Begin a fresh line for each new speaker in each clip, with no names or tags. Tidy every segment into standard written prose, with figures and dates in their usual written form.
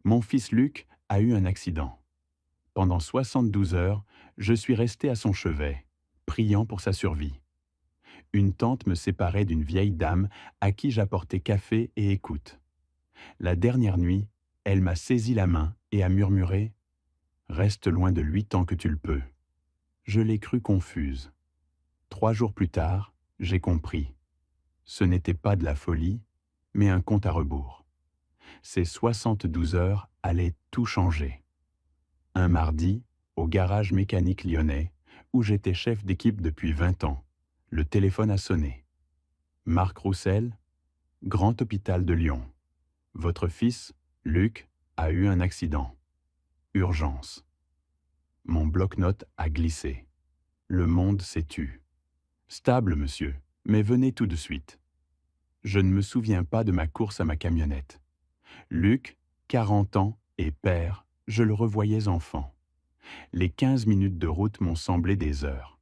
Mon fils Luc a eu un accident. Pendant 72 heures, je suis resté à son chevet, priant pour sa survie. Une tante me séparait d'une vieille dame à qui j'apportais café et écoute. La dernière nuit, elle m'a saisi la main et a murmuré « Reste loin de lui tant que tu le peux ». Je l'ai crue confuse. 3 jours plus tard, j'ai compris. Ce n'était pas de la folie, mais un compte à rebours. Ces 72 heures allaient tout changer. Un mardi, au garage mécanique lyonnais, où j'étais chef d'équipe depuis 20 ans, le téléphone a sonné. Marc Roussel, Grand Hôpital de Lyon. Votre fils, Luc, a eu un accident. Urgence. Mon bloc-notes a glissé. Le monde s'est tu. Stable, monsieur, mais venez tout de suite. Je ne me souviens pas de ma course à ma camionnette. Luc, 40 ans et père, je le revoyais enfant. Les 15 minutes de route m'ont semblé des heures.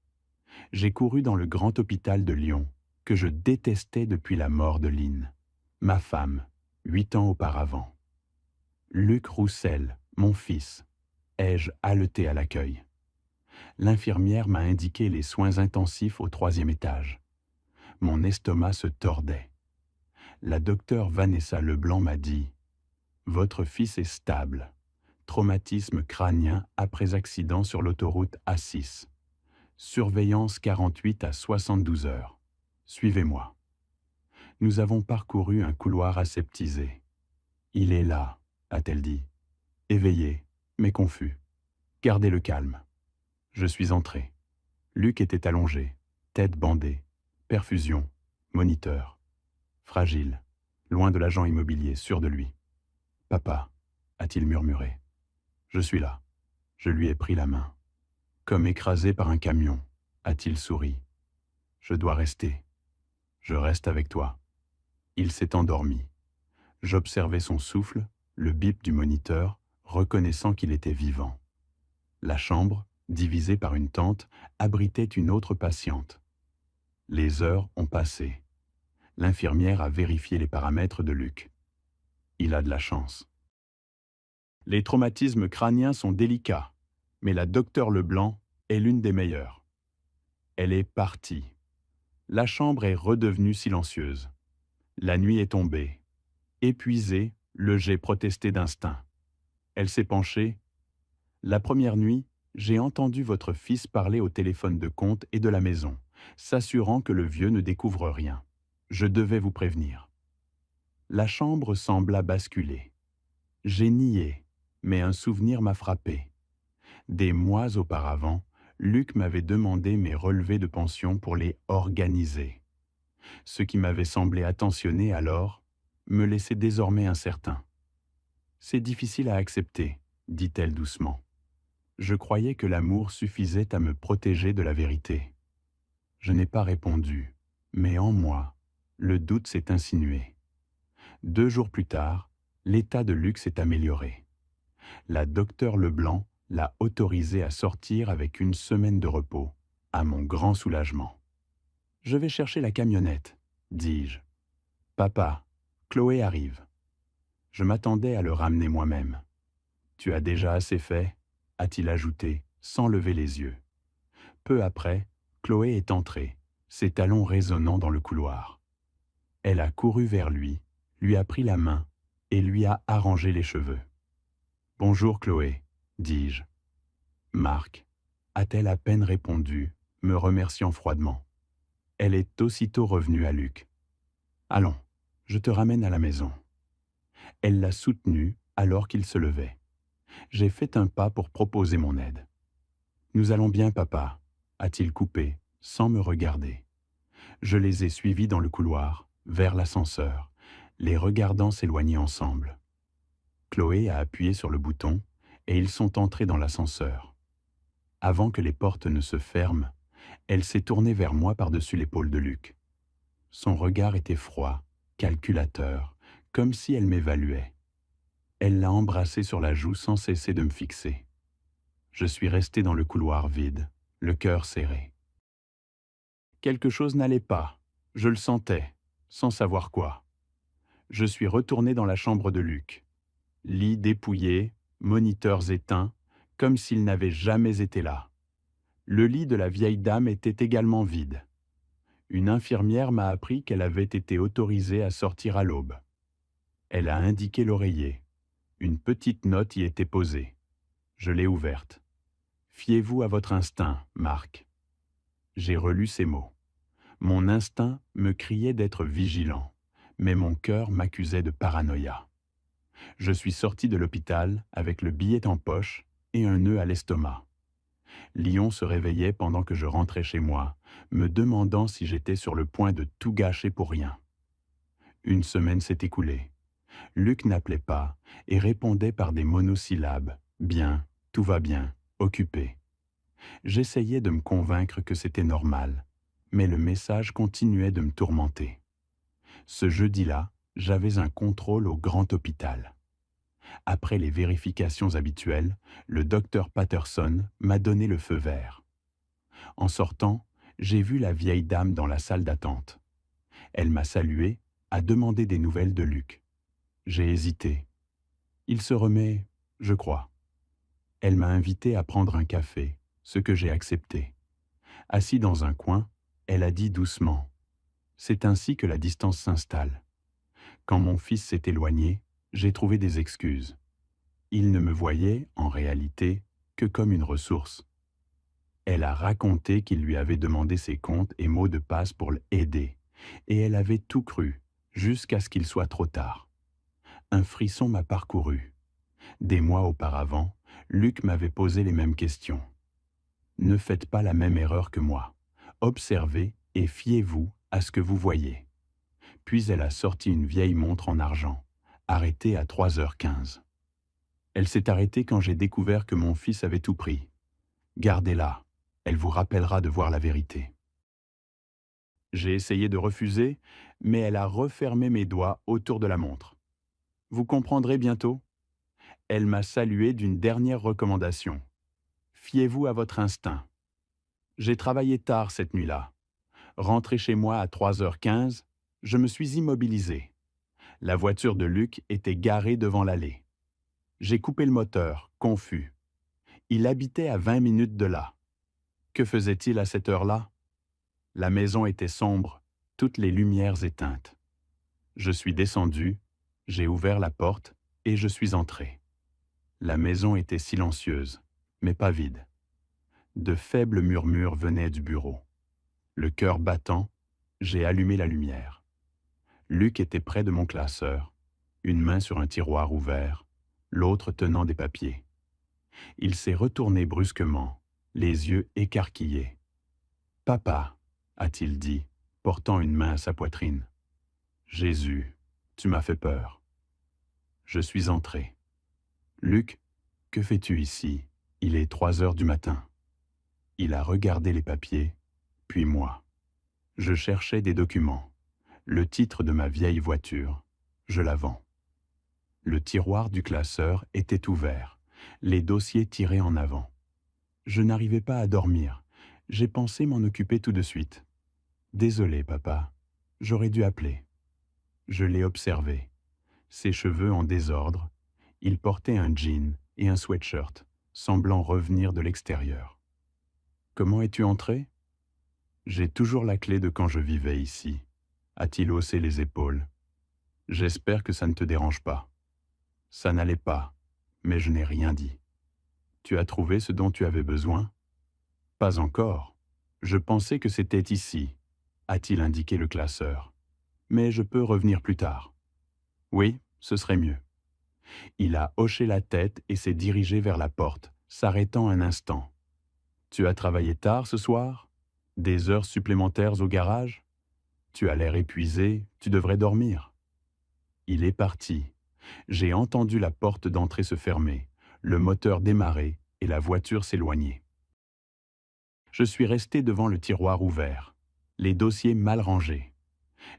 J'ai couru dans le grand hôpital de Lyon, que je détestais depuis la mort de Lynn, ma femme, 8 ans auparavant. Luc Roussel, mon fils, ai-je haleté à l'accueil. L'infirmière m'a indiqué les soins intensifs au 3e étage. Mon estomac se tordait. La docteure Vanessa Leblanc m'a dit « Votre fils est stable. Traumatisme crânien après accident sur l'autoroute A6. Surveillance 48 à 72 heures. Suivez-moi. » Nous avons parcouru un couloir aseptisé. « Il est là, » a-t-elle dit. Éveillé, mais confus. Gardez le calme. Je suis entré. Luc était allongé, tête bandée, perfusion, moniteur. Fragile, loin de l'agent immobilier, sûr de lui. « Papa » a-t-il murmuré. « Je suis là. » Je lui ai pris la main. « Comme écrasé par un camion » a-t-il souri. « Je dois rester. Je reste avec toi. » Il s'est endormi. J'observais son souffle, le bip du moniteur, reconnaissant qu'il était vivant. La chambre, divisée par une tente, abritait une autre patiente. Les heures ont passé. L'infirmière a vérifié les paramètres de Luc. Il a de la chance. Les traumatismes crâniens sont délicats, mais la docteure Leblanc est l'une des meilleures. Elle est partie. La chambre est redevenue silencieuse. La nuit est tombée. Épuisée, j'ai protesté d'instinct. Elle s'est penchée. « La première nuit, j'ai entendu votre fils parler au téléphone de compte et de la maison, s'assurant que le vieux ne découvre rien. Je devais vous prévenir. » La chambre sembla basculer. J'ai nié, mais un souvenir m'a frappé. Des mois auparavant, Luc m'avait demandé mes relevés de pension pour les organiser. Ce qui m'avait semblé attentionné alors me laissait désormais incertain. « C'est difficile à accepter, » dit-elle doucement. Je croyais que l'amour suffisait à me protéger de la vérité. Je n'ai pas répondu, mais en moi, le doute s'est insinué. 2 jours plus tard, l'état de Luc s'est amélioré. La docteure Leblanc l'a autorisé à sortir avec 1 semaine de repos, à mon grand soulagement. « Je vais chercher la camionnette, » dis-je. « Papa, Chloé arrive. » Je m'attendais à le ramener moi-même. « Tu as déjà assez fait ?» a-t-il ajouté, sans lever les yeux. Peu après, Chloé est entrée, ses talons résonnant dans le couloir. Elle a couru vers lui a pris la main et lui a arrangé les cheveux. « Bonjour Chloé, » dis-je. « Marc » a-t-elle à peine répondu, me remerciant froidement. Elle est aussitôt revenue à Luc. « Allons, je te ramène à la maison. » Elle l'a soutenu alors qu'il se levait. J'ai fait un pas pour proposer mon aide. « Nous allons bien, papa » a-t-il coupé, sans me regarder. Je les ai suivis dans le couloir, vers l'ascenseur, les regardant s'éloigner ensemble. Chloé a appuyé sur le bouton et ils sont entrés dans l'ascenseur. Avant que les portes ne se ferment, elle s'est tournée vers moi par-dessus l'épaule de Luc. Son regard était froid, calculateur, comme si elle m'évaluait. Elle l'a embrassé sur la joue sans cesser de me fixer. Je suis resté dans le couloir vide, le cœur serré. Quelque chose n'allait pas, je le sentais, sans savoir quoi. Je suis retourné dans la chambre de Luc. Lits dépouillés, moniteurs éteints, comme s'ils n'avaient jamais été là. Le lit de la vieille dame était également vide. Une infirmière m'a appris qu'elle avait été autorisée à sortir à l'aube. Elle a indiqué l'oreiller. Une petite note y était posée. Je l'ai ouverte. Fiez-vous à votre instinct, Marc. J'ai relu ces mots. Mon instinct me criait d'être vigilant, mais mon cœur m'accusait de paranoïa. Je suis sorti de l'hôpital avec le billet en poche et un nœud à l'estomac. Léon se réveillait pendant que je rentrais chez moi, me demandant si j'étais sur le point de tout gâcher pour rien. Une semaine s'est écoulée. Luc n'appelait pas et répondait par des monosyllabes. Bien, tout va bien, occupé. J'essayais de me convaincre que c'était normal, mais le message continuait de me tourmenter. Ce jeudi-là, j'avais un contrôle au grand hôpital. Après les vérifications habituelles, le docteur Patterson m'a donné le feu vert. En sortant, j'ai vu la vieille dame dans la salle d'attente. Elle m'a salué, a demandé des nouvelles de Luc. J'ai hésité. Il se remet, je crois. Elle m'a invité à prendre un café, ce que j'ai accepté. Assis dans un coin, elle a dit doucement « C'est ainsi que la distance s'installe. Quand mon fils s'est éloigné, j'ai trouvé des excuses. Il ne me voyait, en réalité, que comme une ressource. » Elle a raconté qu'il lui avait demandé ses comptes et mots de passe pour l'aider, et elle avait tout cru, jusqu'à ce qu'il soit trop tard. Un frisson m'a parcouru. Des mois auparavant, Luc m'avait posé les mêmes questions. Ne faites pas la même erreur que moi. Observez et fiez-vous à ce que vous voyez. Puis elle a sorti une vieille montre en argent, arrêtée à 3h15. Elle s'est arrêtée quand j'ai découvert que mon fils avait tout pris. Gardez-la, elle vous rappellera de voir la vérité. J'ai essayé de refuser, mais elle a refermé mes doigts autour de la montre. Vous comprendrez bientôt. Elle m'a salué d'une dernière recommandation. Fiez-vous à votre instinct. J'ai travaillé tard cette nuit-là. Rentré chez moi à 3h15, je me suis immobilisé. La voiture de Luc était garée devant l'allée. J'ai coupé le moteur, confus. Il habitait à 20 minutes de là. Que faisait-il à cette heure-là? La maison était sombre, toutes les lumières éteintes. Je suis descendu, j'ai ouvert la porte et je suis entré. La maison était silencieuse, mais pas vide. De faibles murmures venaient du bureau. Le cœur battant, j'ai allumé la lumière. Luc était près de mon classeur, une main sur un tiroir ouvert, l'autre tenant des papiers. Il s'est retourné brusquement, les yeux écarquillés. « Papa », a-t-il dit, portant une main à sa poitrine. « Jésus, tu m'as fait peur. » Je suis entré. « Luc, que fais-tu ici? Il est 3h du matin. » Il a regardé les papiers, puis moi. Je cherchais des documents. Le titre de ma vieille voiture. Je la vends. Le tiroir du classeur était ouvert, les dossiers tirés en avant. Je n'arrivais pas à dormir. J'ai pensé m'en occuper tout de suite. Désolé, papa. J'aurais dû appeler. Je l'ai observé. Ses cheveux en désordre. Il portait un jean et un sweatshirt, semblant revenir de l'extérieur. Comment es-tu entré? J'ai toujours la clé de quand je vivais ici. A-t-il haussé les épaules? J'espère que ça ne te dérange pas. Ça n'allait pas, mais je n'ai rien dit. Tu as trouvé ce dont tu avais besoin? Pas encore. Je pensais que c'était ici, a-t-il indiqué le classeur. Mais je peux revenir plus tard. Oui, ce serait mieux. Il a hoché la tête et s'est dirigé vers la porte, s'arrêtant un instant. Tu as travaillé tard ce soir? Des heures supplémentaires au garage? Tu as l'air épuisé, tu devrais dormir. Il est parti. J'ai entendu la porte d'entrée se fermer, le moteur démarrer et la voiture s'éloigner. Je suis resté devant le tiroir ouvert, les dossiers mal rangés.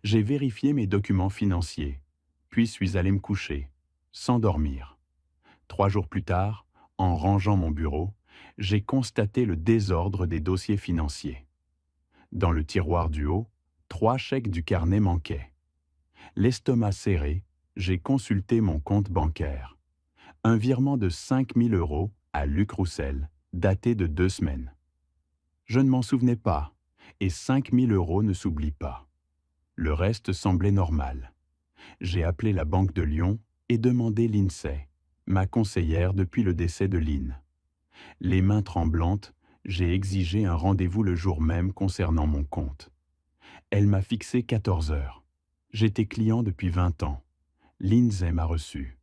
J'ai vérifié mes documents financiers, puis suis allé me coucher, sans dormir. 3 jours plus tard, en rangeant mon bureau, j'ai constaté le désordre des dossiers financiers. Dans le tiroir du haut, 3 chèques du carnet manquaient. L'estomac serré, j'ai consulté mon compte bancaire. Un virement de 5 000 € à Luc Roussel, daté de 2 semaines. Je ne m'en souvenais pas, et 5 000 € ne s'oublient pas. Le reste semblait normal. J'ai appelé la Banque de Lyon et demandé l'INSEE, ma conseillère depuis le décès de Lynn. Les mains tremblantes, j'ai exigé un rendez-vous le jour même concernant mon compte. Elle m'a fixé 14 heures. J'étais client depuis 20 ans. L'INSEE m'a reçu.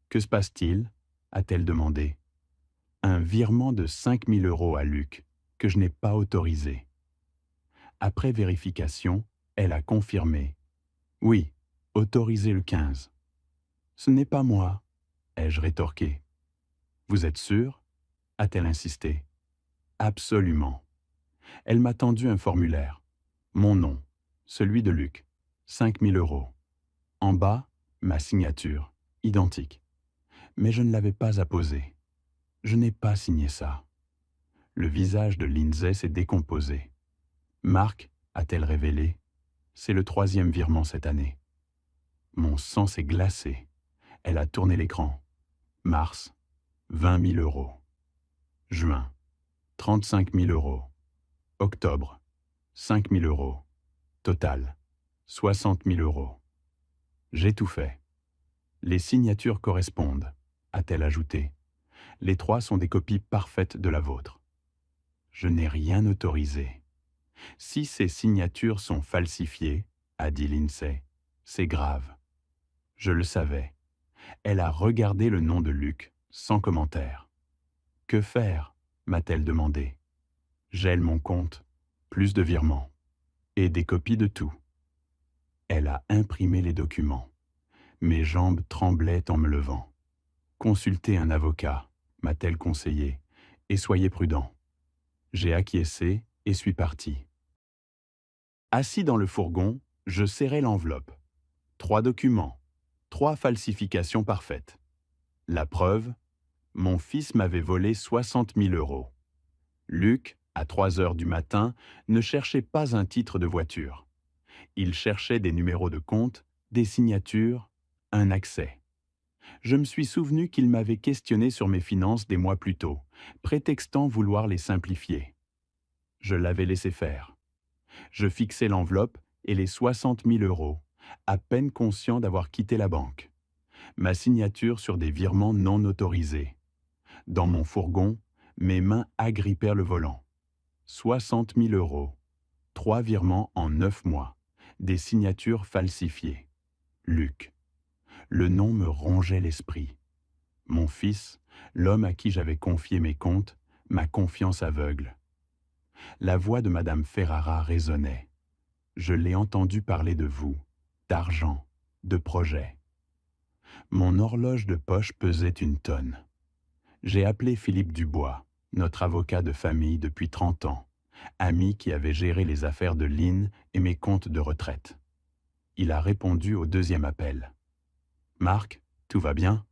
« Que se passe-t-il » a-t-elle demandé. « Un virement de 5 000 € à Luc, que je n'ai pas autorisé. » Après vérification, elle a confirmé. « Oui, autorisé le 15. »« Ce n'est pas moi, » ai-je rétorqué. « Vous êtes sûr » a-t-elle insisté. « Absolument. » Elle m'a tendu un formulaire. Mon nom, celui de Luc, 5 000 €. En bas, ma signature, identique. Mais je ne l'avais pas apposée. Je n'ai pas signé ça. Le visage de Lindsay s'est décomposé. Marc, a-t-elle révélé, c'est le 3e virement cette année. Mon sang s'est glacé. Elle a tourné l'écran. Mars, 20 000 €. Juin, 35 000 €. Octobre, 5 000 €. Total, 60 000 €. J'ai tout fait. Les signatures correspondent, a-t-elle ajouté. Les 3 sont des copies parfaites de la vôtre. Je n'ai rien autorisé. Si ces signatures sont falsifiées, a dit l'INSEE, c'est grave. Je le savais. Elle a regardé le nom de Luc, sans commentaire. Que faire m'a-t-elle demandé. Gèle mon compte, plus de virements, et des copies de tout. Elle a imprimé les documents. Mes jambes tremblaient en me levant. Consultez un avocat, m'a-t-elle conseillé, et soyez prudent. J'ai acquiescé et suis parti. Assis dans le fourgon, je serrais l'enveloppe. 3 documents, 3 falsifications parfaites. La preuve, mon fils m'avait volé 60 000 €. Luc, à 3 heures du matin, ne cherchait pas un titre de voiture. Il cherchait des numéros de compte, des signatures, un accès. Je me suis souvenu qu'il m'avait questionné sur mes finances des mois plus tôt, prétextant vouloir les simplifier. Je l'avais laissé faire. Je fixais l'enveloppe et les 60 000 €, à peine conscient d'avoir quitté la banque. Ma signature sur des virements non autorisés. Dans mon fourgon, mes mains agrippèrent le volant. 60 000 €, 3 virements en 9 mois, des signatures falsifiées. Luc. Le nom me rongeait l'esprit. Mon fils, l'homme à qui j'avais confié mes comptes, ma confiance aveugle. La voix de Madame Ferrara résonnait. Je l'ai entendu parler de vous, d'argent, de projets. Mon horloge de poche pesait 1 tonne. J'ai appelé Philippe Dubois, notre avocat de famille depuis 30 ans, ami qui avait géré les affaires de Lynn et mes comptes de retraite. Il a répondu au 2e appel. « Marc, tout va bien ?»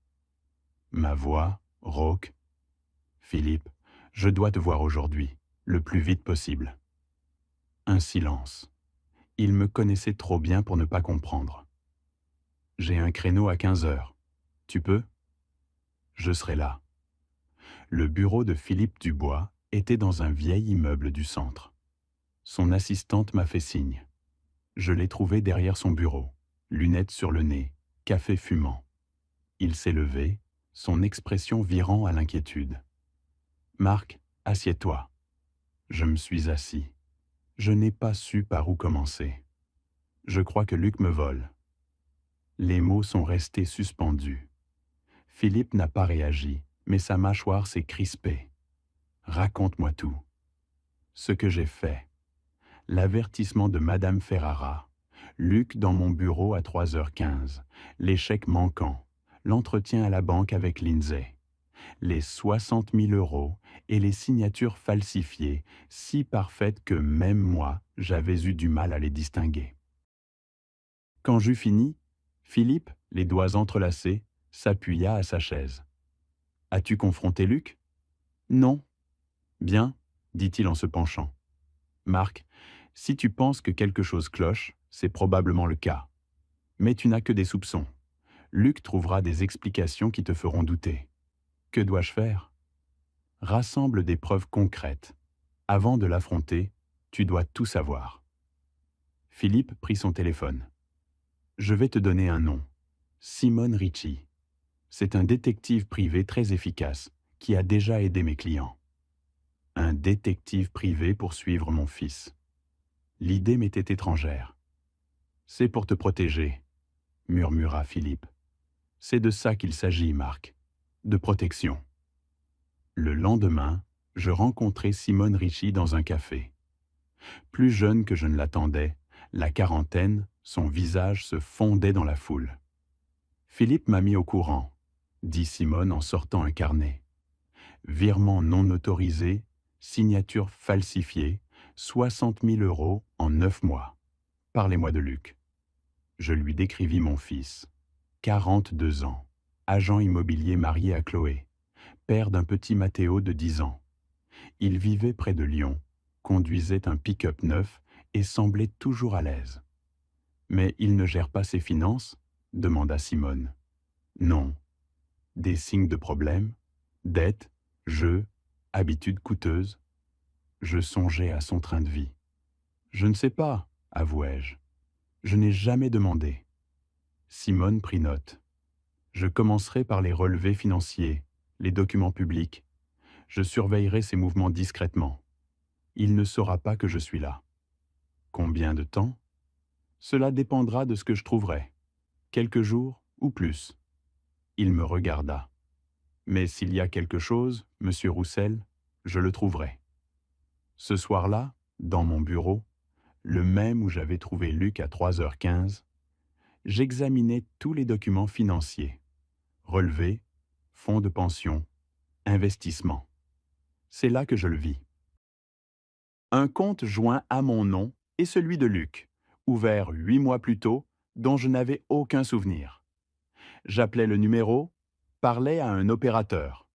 Ma voix, rauque. « Philippe, je dois te voir aujourd'hui, le plus vite possible. » Un silence. Il me connaissait trop bien pour ne pas comprendre. « J'ai un créneau à 15 heures. Tu peux ? » Je serai là. Le bureau de Philippe Dubois était dans un vieil immeuble du centre. Son assistante m'a fait signe. Je l'ai trouvé derrière son bureau, lunettes sur le nez, café fumant. Il s'est levé, son expression virant à l'inquiétude. « Marc, assieds-toi. » Je me suis assis. Je n'ai pas su par où commencer. Je crois que Luc me vole. Les mots sont restés suspendus. Philippe n'a pas réagi, mais sa mâchoire s'est crispée. Raconte-moi tout. Ce que j'ai fait. L'avertissement de Madame Ferrara. Luc dans mon bureau à 3h15. L'échec manquant. L'entretien à la banque avec Lindsay. Les 60 000 € et les signatures falsifiées, si parfaites que même moi, j'avais eu du mal à les distinguer. Quand j'eus fini, Philippe, les doigts entrelacés, s'appuya à sa chaise. « As-tu confronté Luc ?»« Non. »« Bien, » dit-il en se penchant. « Marc, si tu penses que quelque chose cloche, c'est probablement le cas. Mais tu n'as que des soupçons. Luc trouvera des explications qui te feront douter. Que dois-je faire? Rassemble des preuves concrètes. Avant de l'affronter, tu dois tout savoir. Philippe prit son téléphone. Je vais te donner un nom. Simone Ricci. C'est un détective privé très efficace qui a déjà aidé mes clients. Un détective privé pour suivre mon fils. L'idée m'était étrangère. C'est pour te protéger, murmura Philippe. C'est de ça qu'il s'agit, Marc. De protection. Le lendemain, je rencontrai Simone Ricci dans un café. Plus jeune que je ne l'attendais, la quarantaine, son visage se fondait dans la foule. Philippe m'a mis au courant, dit Simone en sortant un carnet. Virement non autorisé, signature falsifiée, 60 000 € en 9 mois. Parlez-moi de Luc. Je lui décrivis mon fils. 42 ans, agent immobilier marié à Chloé, père d'un petit Mathéo de 10 ans. Il vivait près de Lyon, conduisait un pick-up neuf et semblait toujours à l'aise. Mais il ne gère pas ses finances? Demanda Simone. Non. Des signes de problème? Dettes? Jeux? Habitudes coûteuses? Je songeais à son train de vie. Je ne sais pas, avouai-je. Je n'ai jamais demandé. Simone prit note. Je commencerai par les relevés financiers, les documents publics. Je surveillerai ses mouvements discrètement. Il ne saura pas que je suis là. Combien de temps? Cela dépendra de ce que je trouverai. Quelques jours ou plus. Il me regarda. Mais s'il y a quelque chose, monsieur Roussel, je le trouverai. Ce soir-là, dans mon bureau, le même où j'avais trouvé Luc à 3h15, j'examinais tous les documents financiers. Relevés, fonds de pension, investissements. C'est là que je le vis. Un compte joint à mon nom et celui de Luc, ouvert 8 mois plus tôt, dont je n'avais aucun souvenir. J'appelais le numéro, parlais à un opérateur.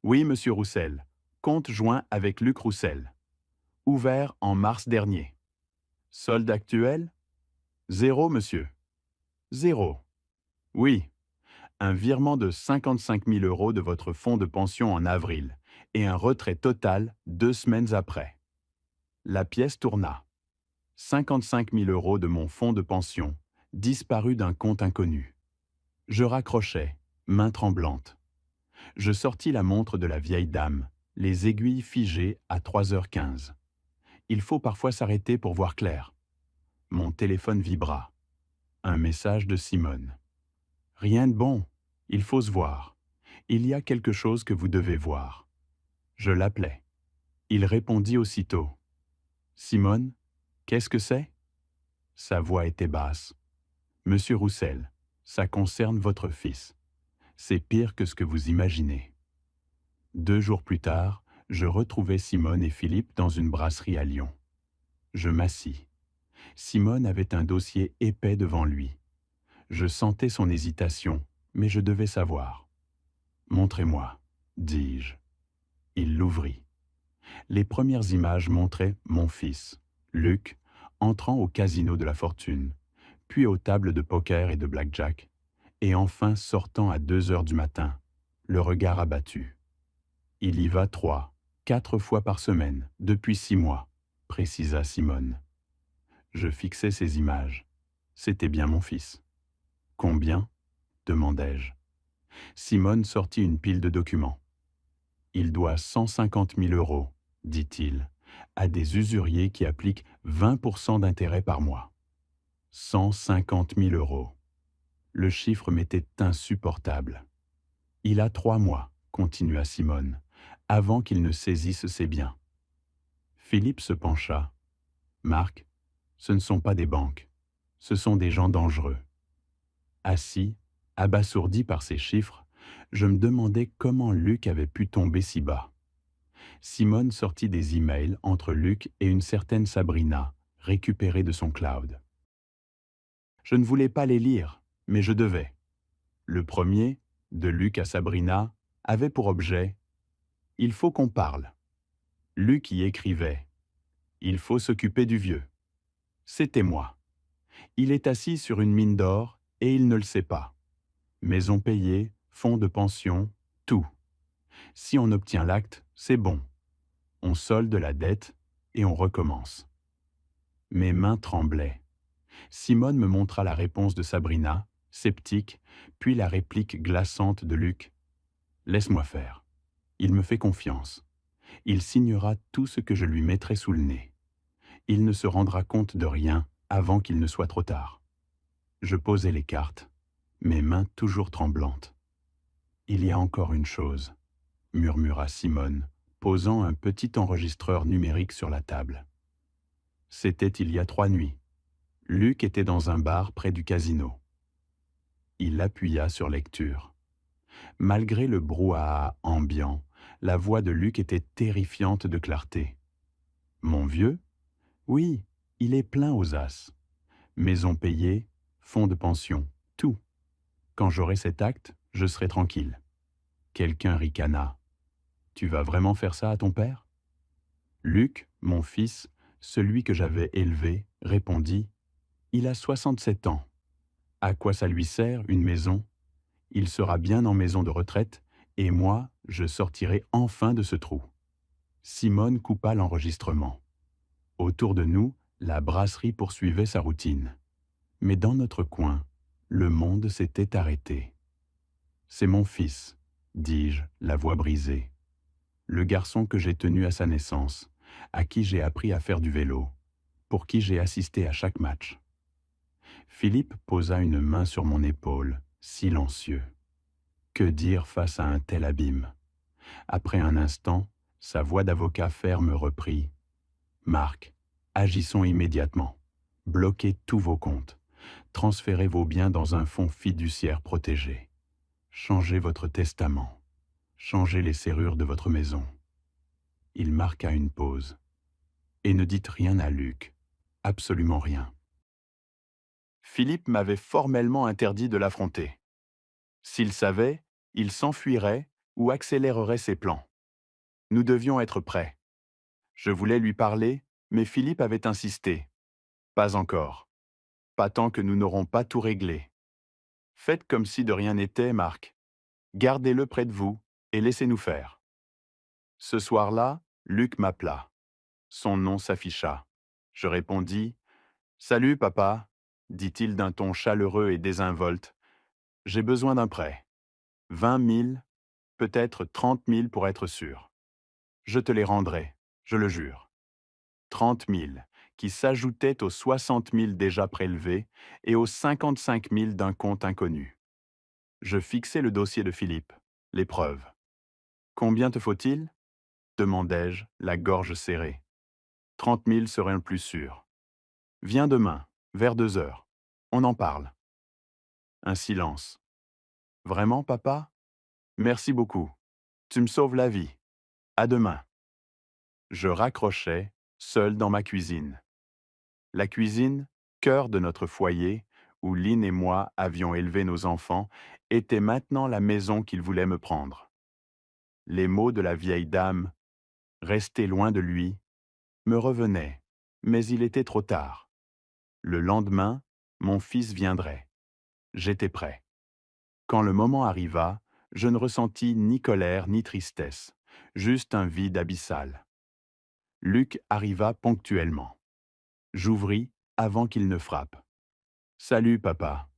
Oui, monsieur Roussel, compte joint avec Luc Roussel. Ouvert en mars dernier. Solde actuel? 0, monsieur. 0. Oui. Un virement de 55 000 € de votre fonds de pension en avril et un retrait total 2 semaines après. La pièce tourna. 55 000 € de mon fonds de pension, disparu d'un compte inconnu. Je raccrochai, main tremblante. Je sortis la montre de la vieille dame, les aiguilles figées à 3h15. Il faut parfois s'arrêter pour voir clair. Mon téléphone vibra. Un message de Simone. Rien de bon, il faut se voir. Il y a quelque chose que vous devez voir. Je l'appelai. Il répondit aussitôt. Simone, qu'est-ce que c'est? Sa voix était basse. Monsieur Roussel, ça concerne votre fils. C'est pire que ce que vous imaginez. 2 jours plus tard, je retrouvai Simone et Philippe dans une brasserie à Lyon. Je m'assis. Simone avait un dossier épais devant lui. Je sentais son hésitation, mais je devais savoir. Montrez-moi, dis-je. Il l'ouvrit. Les premières images montraient mon fils, Luc, entrant au casino de la fortune, puis aux tables de poker et de blackjack, et enfin sortant à 2h du matin, le regard abattu. Il y va 3, 4 fois par semaine, depuis 6 mois, précisa Simone. Je fixai ces images. C'était bien mon fils. Combien? Demandai-je. Simone sortit une pile de documents. Il doit 150 000 €, dit-il, à des usuriers qui appliquent 20% d'intérêt par mois. 150 000 €. Le chiffre m'était insupportable. Il a 3 mois, continua Simone, avant qu'il ne saisisse ses biens. Philippe se pencha. Marc, ce ne sont pas des banques, ce sont des gens dangereux. Assis, abasourdi par ces chiffres, je me demandais comment Luc avait pu tomber si bas. Simone sortit des emails entre Luc et une certaine Sabrina, récupérés de son cloud. Je ne voulais pas les lire, mais je devais. Le premier, de Luc à Sabrina, avait pour objet « Il faut qu'on parle ». Luc y écrivait « Il faut s'occuper du vieux ». C'était moi. Il est assis sur une mine d'or et il ne le sait pas. Maison payée, fonds de pension, tout. Si on obtient l'acte, c'est bon. On solde la dette et on recommence. Mes mains tremblaient. Simone me montra la réponse de Sabrina, sceptique, puis la réplique glaçante de Luc. « Laisse-moi faire. Il me fait confiance. Il signera tout ce que je lui mettrai sous le nez. Il ne se rendra compte de rien avant qu'il ne soit trop tard. » Je posai les cartes, mes mains toujours tremblantes. « Il y a encore une chose, » murmura Simone, posant un petit enregistreur numérique sur la table. C'était il y a 3 nuits. Luc était dans un bar près du casino. Il appuya sur lecture. Malgré le brouhaha ambiant, la voix de Luc était terrifiante de clarté. « Mon vieux ? Oui, il est plein aux as. Maison payée, fonds de pension, tout. Quand j'aurai cet acte, je serai tranquille. » Quelqu'un ricana. « Tu vas vraiment faire ça à ton père ?» Luc, mon fils, celui que j'avais élevé, répondit « Il a 67 ans. À quoi ça lui sert, une maison ? Il sera bien en maison de retraite, et moi, je sortirai enfin de ce trou. » Simone coupa l'enregistrement. Autour de nous, la brasserie poursuivait sa routine. Mais dans notre coin, le monde s'était arrêté. « C'est mon fils, » dis-je, la voix brisée. Le garçon que j'ai tenu à sa naissance, à qui j'ai appris à faire du vélo, pour qui j'ai assisté à chaque match. Philippe posa une main sur mon épaule, silencieux. Que dire face à un tel abîme ? Après un instant, sa voix d'avocat ferme reprit. « Marc, agissons immédiatement. Bloquez tous vos comptes. Transférez vos biens dans un fonds fiduciaire protégé. Changez votre testament. Changez les serrures de votre maison. » Il marqua une pause. « Et ne dites rien à Luc. Absolument rien. » Philippe m'avait formellement interdit de l'affronter. S'il savait, il s'enfuirait ou accélérerait ses plans. Nous devions être prêts. Je voulais lui parler, mais Philippe avait insisté. « Pas encore. Pas tant que nous n'aurons pas tout réglé. Faites comme si de rien n'était, Marc. Gardez-le près de vous et laissez-nous faire. » Ce soir-là, Luc m'appela. Son nom s'afficha. Je répondis « Salut, papa », dit-il d'un ton chaleureux et désinvolte. « J'ai besoin d'un prêt. 20 000, peut-être 30 000 pour être sûr. Je te les rendrai, je le jure. » 30 000, qui s'ajoutaient aux 60 000 déjà prélevés et aux 55 000 d'un compte inconnu. Je fixai le dossier de Philippe, les preuves. « Combien te faut-il » demandai-je, la gorge serrée. 30 000 serait le plus sûr. « Viens demain, vers 2 heures. On en parle. » Un silence. « Vraiment, papa ? Merci beaucoup. Tu me sauves la vie. À demain. » Je raccrochais, seul dans ma cuisine. La cuisine, cœur de notre foyer, où Lynn et moi avions élevé nos enfants, était maintenant la maison qu'il voulait me prendre. Les mots de la vieille dame, « rester loin de lui », me revenaient, mais il était trop tard. Le lendemain, mon fils viendrait. J'étais prêt. Quand le moment arriva, je ne ressentis ni colère ni tristesse, juste un vide abyssal. Luc arriva ponctuellement. J'ouvris avant qu'il ne frappe. « Salut, papa. »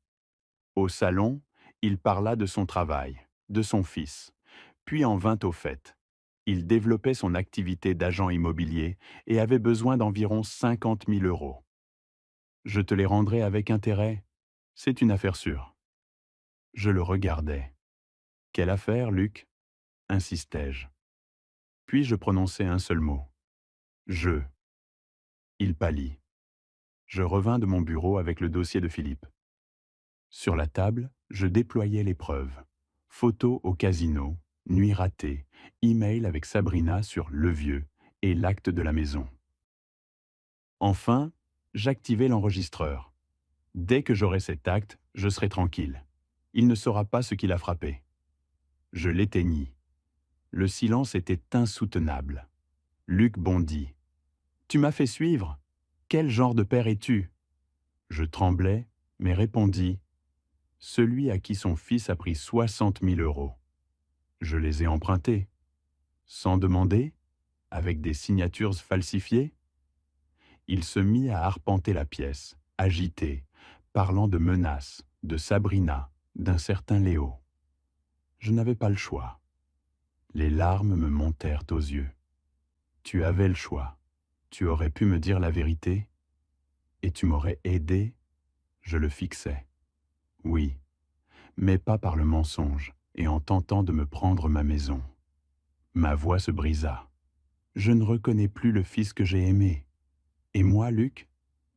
Au salon, il parla de son travail, de son fils, puis en vint au fait. Il développait son activité d'agent immobilier et avait besoin d'environ 50 000 €. « Je te les rendrai avec intérêt. C'est une affaire sûre. » Je le regardais. « Quelle affaire, Luc ?» insistai-je. Puis je prononçai un seul mot. « Je. » Il pâlit. Je revins de mon bureau avec le dossier de Philippe. Sur la table, je déployais les preuves. Photos au casino, nuit ratée, email avec Sabrina sur Le Vieux et l'acte de la maison. Enfin, j'activai l'enregistreur. Dès que j'aurai cet acte, je serai tranquille. Il ne saura pas ce qui l'a frappé. Je l'éteignis. Le silence était insoutenable. Luc bondit. « Tu m'as fait suivre ? Quel genre de père es-tu » Je tremblais, mais répondis. « celui à qui son fils a pris 60 000 euros. Je les ai empruntés. Sans demander, avec des signatures falsifiées. Il se mit à arpenter la pièce, agité, parlant de menaces, de Sabrina, d'un certain Léo. Je n'avais pas le choix. Les larmes me montèrent aux yeux. Tu avais le choix. Tu aurais pu me dire la vérité et tu m'aurais aidé. Je le fixais. Oui, mais pas par le mensonge et en tentant de me prendre ma maison. Ma voix se brisa. Je ne reconnais plus le fils que j'ai aimé. Et moi, Luc,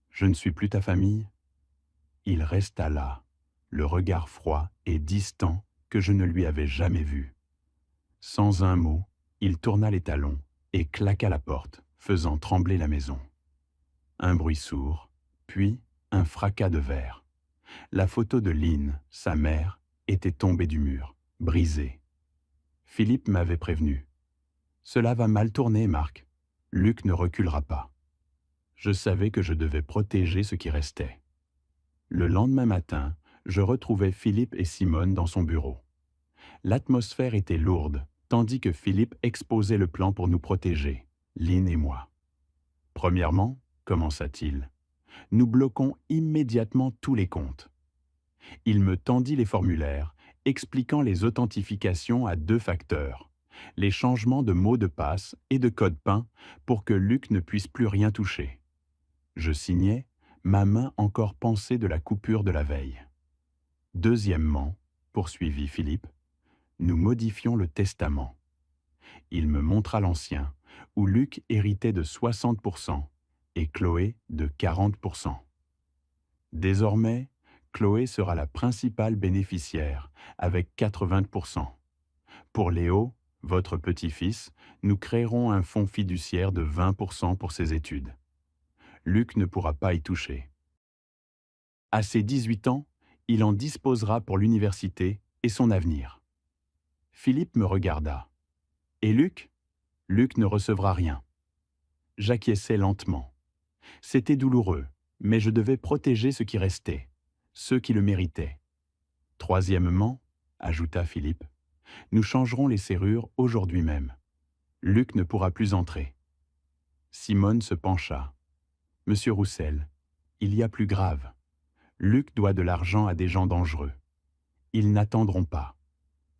je ne suis plus ta famille. Il resta là, le regard froid et distant que je ne lui avais jamais vu. Sans un mot, il tourna les talons et claqua la porte, faisant trembler la maison. Un bruit sourd, puis un fracas de verre. La photo de Lynn, sa mère, était tombée du mur, brisée. Philippe m'avait prévenu. « Cela va mal tourner, Marc. Luc ne reculera pas. » Je savais que je devais protéger ce qui restait. Le lendemain matin, je retrouvai Philippe et Simone dans son bureau. L'atmosphère était lourde, tandis que Philippe exposait le plan pour nous protéger, Lynn et moi. Premièrement, commença-t-il, nous bloquons immédiatement tous les comptes. Il me tendit les formulaires, expliquant les authentifications à 2 facteurs, les changements de mots de passe et de code PIN pour que Luc ne puisse plus rien toucher. Je signais, ma main encore pansée de la coupure de la veille. Deuxièmement, poursuivit Philippe, nous modifions le testament. Il me montra l'ancien, où Luc héritait de 60% et Chloé de 40%. Désormais, Chloé sera la principale bénéficiaire, avec 80%. Pour Léo, votre petit-fils, nous créerons un fonds fiduciaire de 20% pour ses études. Luc ne pourra pas y toucher. À ses 18 ans, il en disposera pour l'université et son avenir. Philippe me regarda. Et Luc ? Luc ne recevra rien. J'acquiesçai lentement. C'était douloureux, mais je devais protéger ce qui restait, ceux qui le méritaient. Troisièmement, ajouta Philippe, nous changerons les serrures aujourd'hui même. Luc ne pourra plus entrer. Simone se pencha. Monsieur Roussel, il y a plus grave. Luc doit de l'argent à des gens dangereux. Ils n'attendront pas.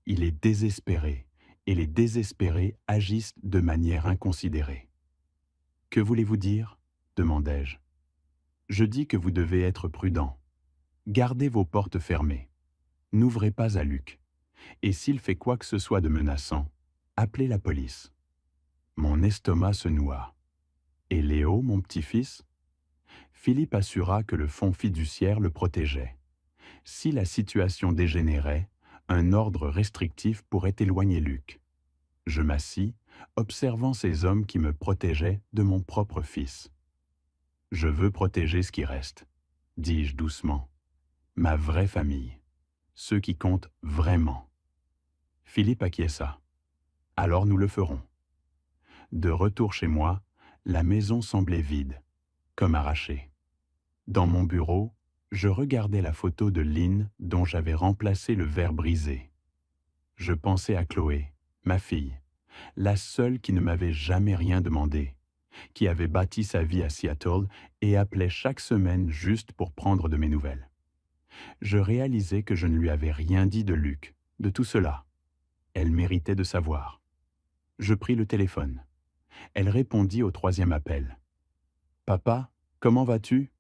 Il est désespéré, et les désespérés agissent de manière inconsidérée. « Que voulez-vous dire ?» demandai-je. « Je dis que vous devez être prudent. Gardez vos portes fermées. N'ouvrez pas à Luc. Et s'il fait quoi que ce soit de menaçant, appelez la police. » Mon estomac se noua. « Et Léo, mon petit-fils ?» Philippe assura que le fonds fiduciaire le protégeait. Si la situation dégénérait, un ordre restrictif pourrait éloigner Luc. Je m'assis, observant ces hommes qui me protégeaient de mon propre fils. « Je veux protéger ce qui reste, » dis-je doucement. « Ma vraie famille, ceux qui comptent vraiment. » Philippe acquiesça. « Alors nous le ferons. » De retour chez moi, la maison semblait vide, comme arrachée. Dans mon bureau, je regardais la photo de Lynn dont j'avais remplacé le verre brisé. Je pensais à Chloé, ma fille, la seule qui ne m'avait jamais rien demandé, qui avait bâti sa vie à Seattle et appelait chaque semaine juste pour prendre de mes nouvelles. Je réalisais que je ne lui avais rien dit de Luc, de tout cela. Elle méritait de savoir. Je pris le téléphone. Elle répondit au 3e appel. « Papa, comment vas-tu »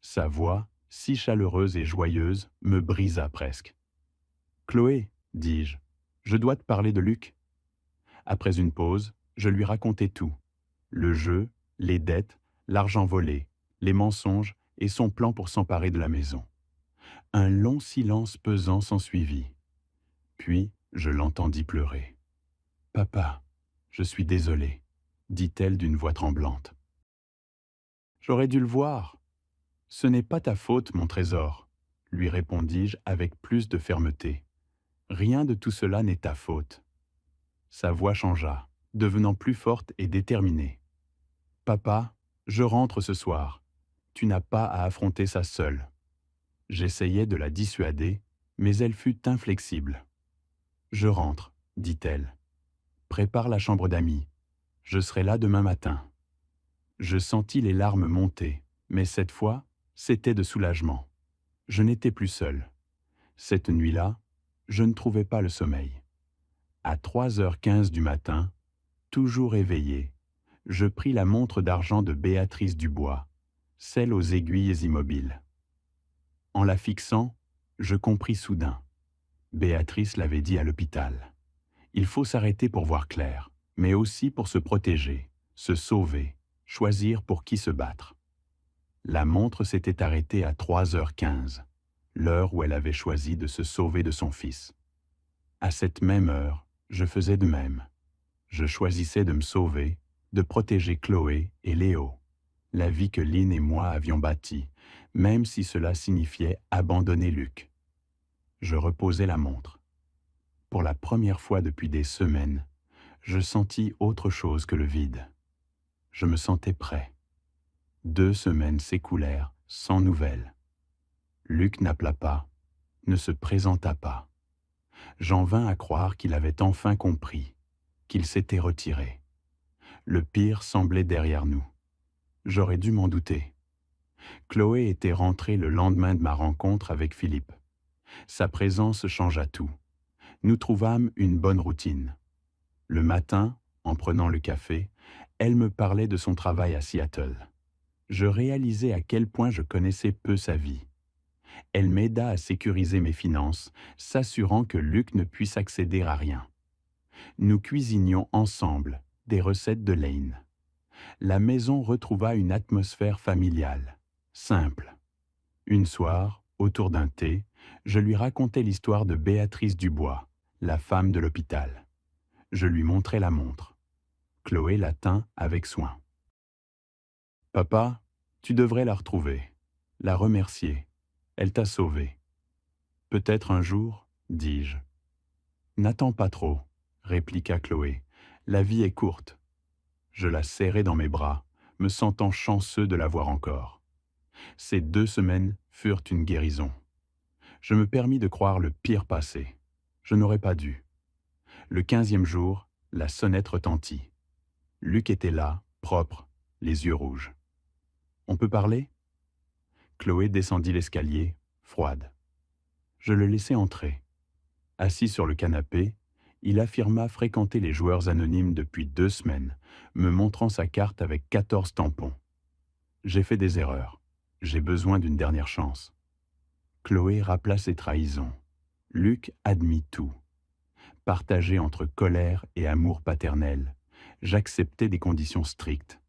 Sa voix, si chaleureuse et joyeuse, me brisa presque. « Chloé, dis-je, je dois te parler de Luc. » Après une pause, je lui racontai tout. Le jeu, les dettes, l'argent volé, les mensonges et son plan pour s'emparer de la maison. Un long silence pesant s'ensuivit. Puis, je l'entendis pleurer. « Papa, je suis désolée, » dit-elle d'une voix tremblante. « J'aurais dû le voir. »« Ce n'est pas ta faute, mon trésor, » lui répondis-je avec plus de fermeté. « Rien de tout cela n'est ta faute. » Sa voix changea, devenant plus forte et déterminée. « Papa, je rentre ce soir. Tu n'as pas à affronter ça seul. » J'essayai de la dissuader, mais elle fut inflexible. « Je rentre, dit-elle. Prépare la chambre d'amis. Je serai là demain matin. » Je sentis les larmes monter, mais cette fois, c'était de soulagement. Je n'étais plus seul. Cette nuit-là, je ne trouvais pas le sommeil. À 3h15 du matin, toujours éveillé, je pris la montre d'argent de Béatrice Dubois, celle aux aiguilles immobiles. En la fixant, je compris soudain. Béatrice l'avait dit à l'hôpital. Il faut s'arrêter pour voir clair, mais aussi pour se protéger, se sauver, choisir pour qui se battre. La montre s'était arrêtée à 3h15, l'heure où elle avait choisi de se sauver de son fils. À cette même heure, je faisais de même. Je choisissais de me sauver, de protéger Chloé et Léo, la vie que Lynn et moi avions bâtie, même si cela signifiait abandonner Luc. Je reposais la montre. Pour la première fois depuis des semaines, je sentis autre chose que le vide. Je me sentais prêt. 2 semaines s'écoulèrent sans nouvelles. Luc n'appela pas, ne se présenta pas. J'en vins à croire qu'il avait enfin compris, qu'il s'était retiré. Le pire semblait derrière nous. J'aurais dû m'en douter. Chloé était rentrée le lendemain de ma rencontre avec Philippe. Sa présence changea tout. Nous trouvâmes une bonne routine. Le matin, en prenant le café, elle me parlait de son travail à Seattle. Je réalisais à quel point je connaissais peu sa vie. Elle m'aida à sécuriser mes finances, s'assurant que Luc ne puisse accéder à rien. Nous cuisinions ensemble des recettes de Lane. La maison retrouva une atmosphère familiale, simple. Une soir, autour d'un thé, je lui racontais l'histoire de Béatrice Dubois, la femme de l'hôpital. Je lui montrai la montre. Chloé la tint avec soin. « Papa, tu devrais la retrouver, la remercier. Elle t'a sauvé. »« Peut-être un jour, dis-je. »« N'attends pas trop, » répliqua Chloé. « La vie est courte. » Je la serrai dans mes bras, me sentant chanceux de la voir encore. Ces 2 semaines furent une guérison. Je me permis de croire le pire passé. Je n'aurais pas dû. Le 15e jour, la sonnette retentit. Luc était là, propre, les yeux rouges. « On peut parler ?» Chloé descendit l'escalier, froide. Je le laissai entrer. Assis sur le canapé, il affirma fréquenter les joueurs anonymes depuis 2 semaines, me montrant sa carte avec 14 tampons. J'ai fait des erreurs. J'ai besoin d'une dernière chance. Chloé rappela ses trahisons. Luc admit tout. Partagé entre colère et amour paternel, j'acceptais des conditions strictes.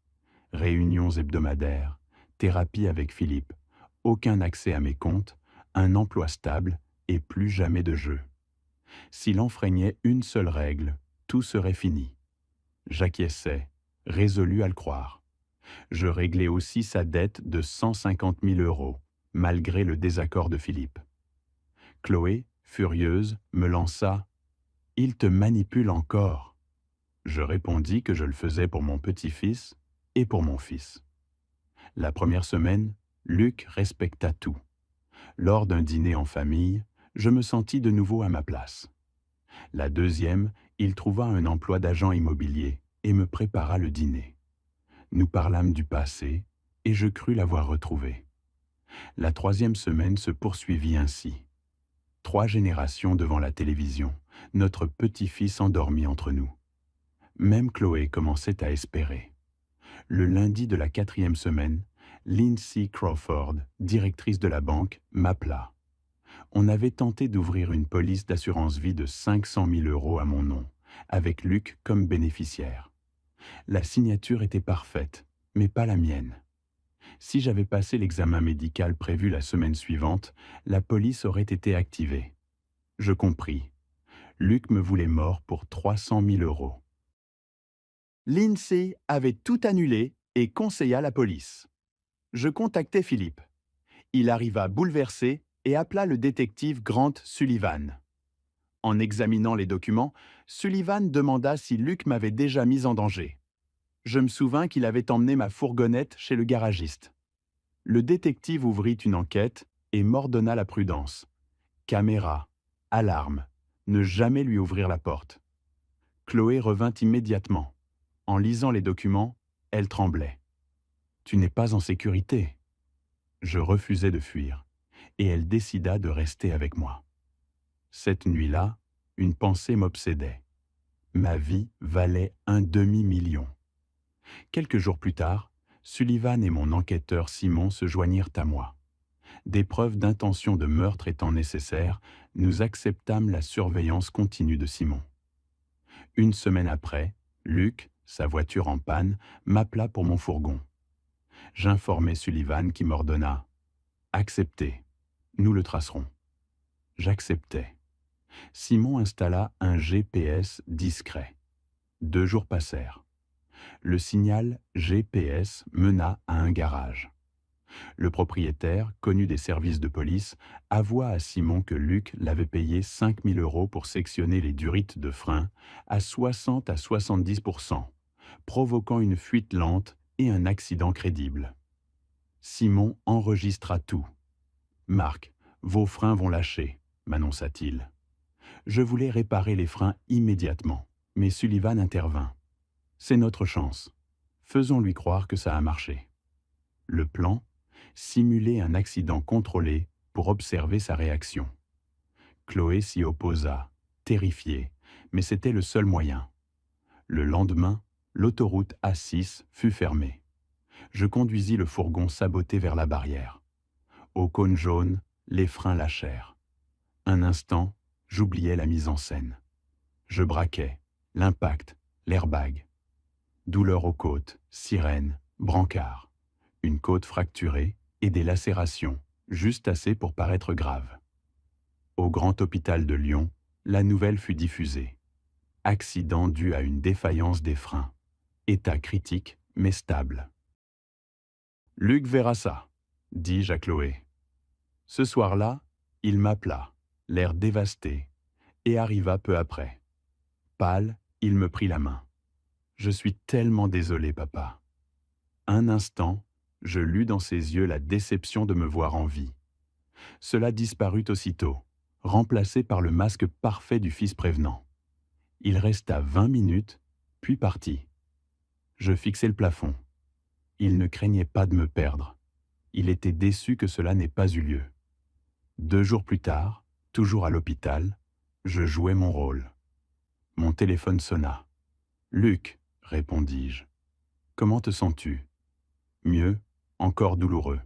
Réunions hebdomadaires, thérapie avec Philippe, aucun accès à mes comptes, un emploi stable et plus jamais de jeu. S'il enfreignait une seule règle, tout serait fini. J'acquiesçais, résolu à le croire. Je réglais aussi sa dette de 150 000 €, malgré le désaccord de Philippe. Chloé, furieuse, me lança « Il te manipule encore !» Je répondis que je le faisais pour mon petit-fils et pour mon fils. La première semaine, Luc respecta tout. Lors d'un dîner en famille, je me sentis de nouveau à ma place. La deuxième, il trouva un emploi d'agent immobilier et me prépara le dîner. Nous parlâmes du passé et je crus l'avoir retrouvé. La 3e semaine se poursuivit ainsi. 3 générations devant la télévision, notre petit-fils endormi entre nous. Même Chloé commençait à espérer. Le lundi de la 4e semaine, Lindsay Crawford, directrice de la banque, m'appela. On avait tenté d'ouvrir une police d'assurance vie de 500 000 € à mon nom, avec Luc comme bénéficiaire. La signature était parfaite, mais pas la mienne. Si j'avais passé l'examen médical prévu la semaine suivante, la police aurait été activée. Je compris. Luc me voulait mort pour 300 000 €. Lindsay avait tout annulé et conseilla la police. Je contactai Philippe. Il arriva bouleversé et appela le détective Grant Sullivan. En examinant les documents, Sullivan demanda si Luc m'avait déjà mis en danger. Je me souvins qu'il avait emmené ma fourgonnette chez le garagiste. Le détective ouvrit une enquête et m'ordonna la prudence. Caméra, alarme, ne jamais lui ouvrir la porte. Chloé revint immédiatement. En lisant les documents, elle tremblait. « Tu n'es pas en sécurité. » Je refusai de fuir, et elle décida de rester avec moi. Cette nuit-là, une pensée m'obsédait. Ma vie valait un demi-million. Quelques jours plus tard, Sullivan et mon enquêteur Simon se joignirent à moi. Des preuves d'intention de meurtre étant nécessaires, nous acceptâmes la surveillance continue de Simon. Une semaine après, Luc, sa voiture en panne, m'appela pour mon fourgon. J'informai Sullivan qui m'ordonna « Acceptez, nous le tracerons ». J'acceptai. Simon installa un GPS discret. 2 jours passèrent. Le signal GPS mena à un garage. Le propriétaire, connu des services de police, avoua à Simon que Luc l'avait payé 5 000 € pour sectionner les durites de frein à 60 à 70%, provoquant une fuite lente et un accident crédible. Simon enregistra tout. « Marc, vos freins vont lâcher », m'annonça-t-il. Je voulais réparer les freins immédiatement, mais Sullivan intervint. « C'est notre chance. Faisons-lui croire que ça a marché. » Le plan, simuler un accident contrôlé pour observer sa réaction. Chloé s'y opposa, terrifiée, mais c'était le seul moyen. Le lendemain, l'autoroute A6 fut fermée. Je conduisis le fourgon saboté vers la barrière. Au cône jaune, les freins lâchèrent. Un instant, j'oubliais la mise en scène. Je braquais, l'impact, l'airbag. Douleur aux côtes, sirène, brancard. Une côte fracturée et des lacérations, juste assez pour paraître grave. Au grand hôpital de Lyon, la nouvelle fut diffusée. Accident dû à une défaillance des freins. État critique, mais stable. « Luc verra ça », dis-je à Chloé. Ce soir-là, il m'appela, l'air dévasté, et arriva peu après. Pâle, il me prit la main. « Je suis tellement désolé, papa. » Un instant, je lus dans ses yeux la déception de me voir en vie. Cela disparut aussitôt, remplacé par le masque parfait du fils prévenant. Il resta 20 minutes, puis partit. Je fixai le plafond. Il ne craignait pas de me perdre. Il était déçu que cela n'ait pas eu lieu. 2 jours plus tard, toujours à l'hôpital, je jouais mon rôle. Mon téléphone sonna. « Luc, » répondis-je. « Comment te sens-tu ?»« Mieux, encore douloureux. »«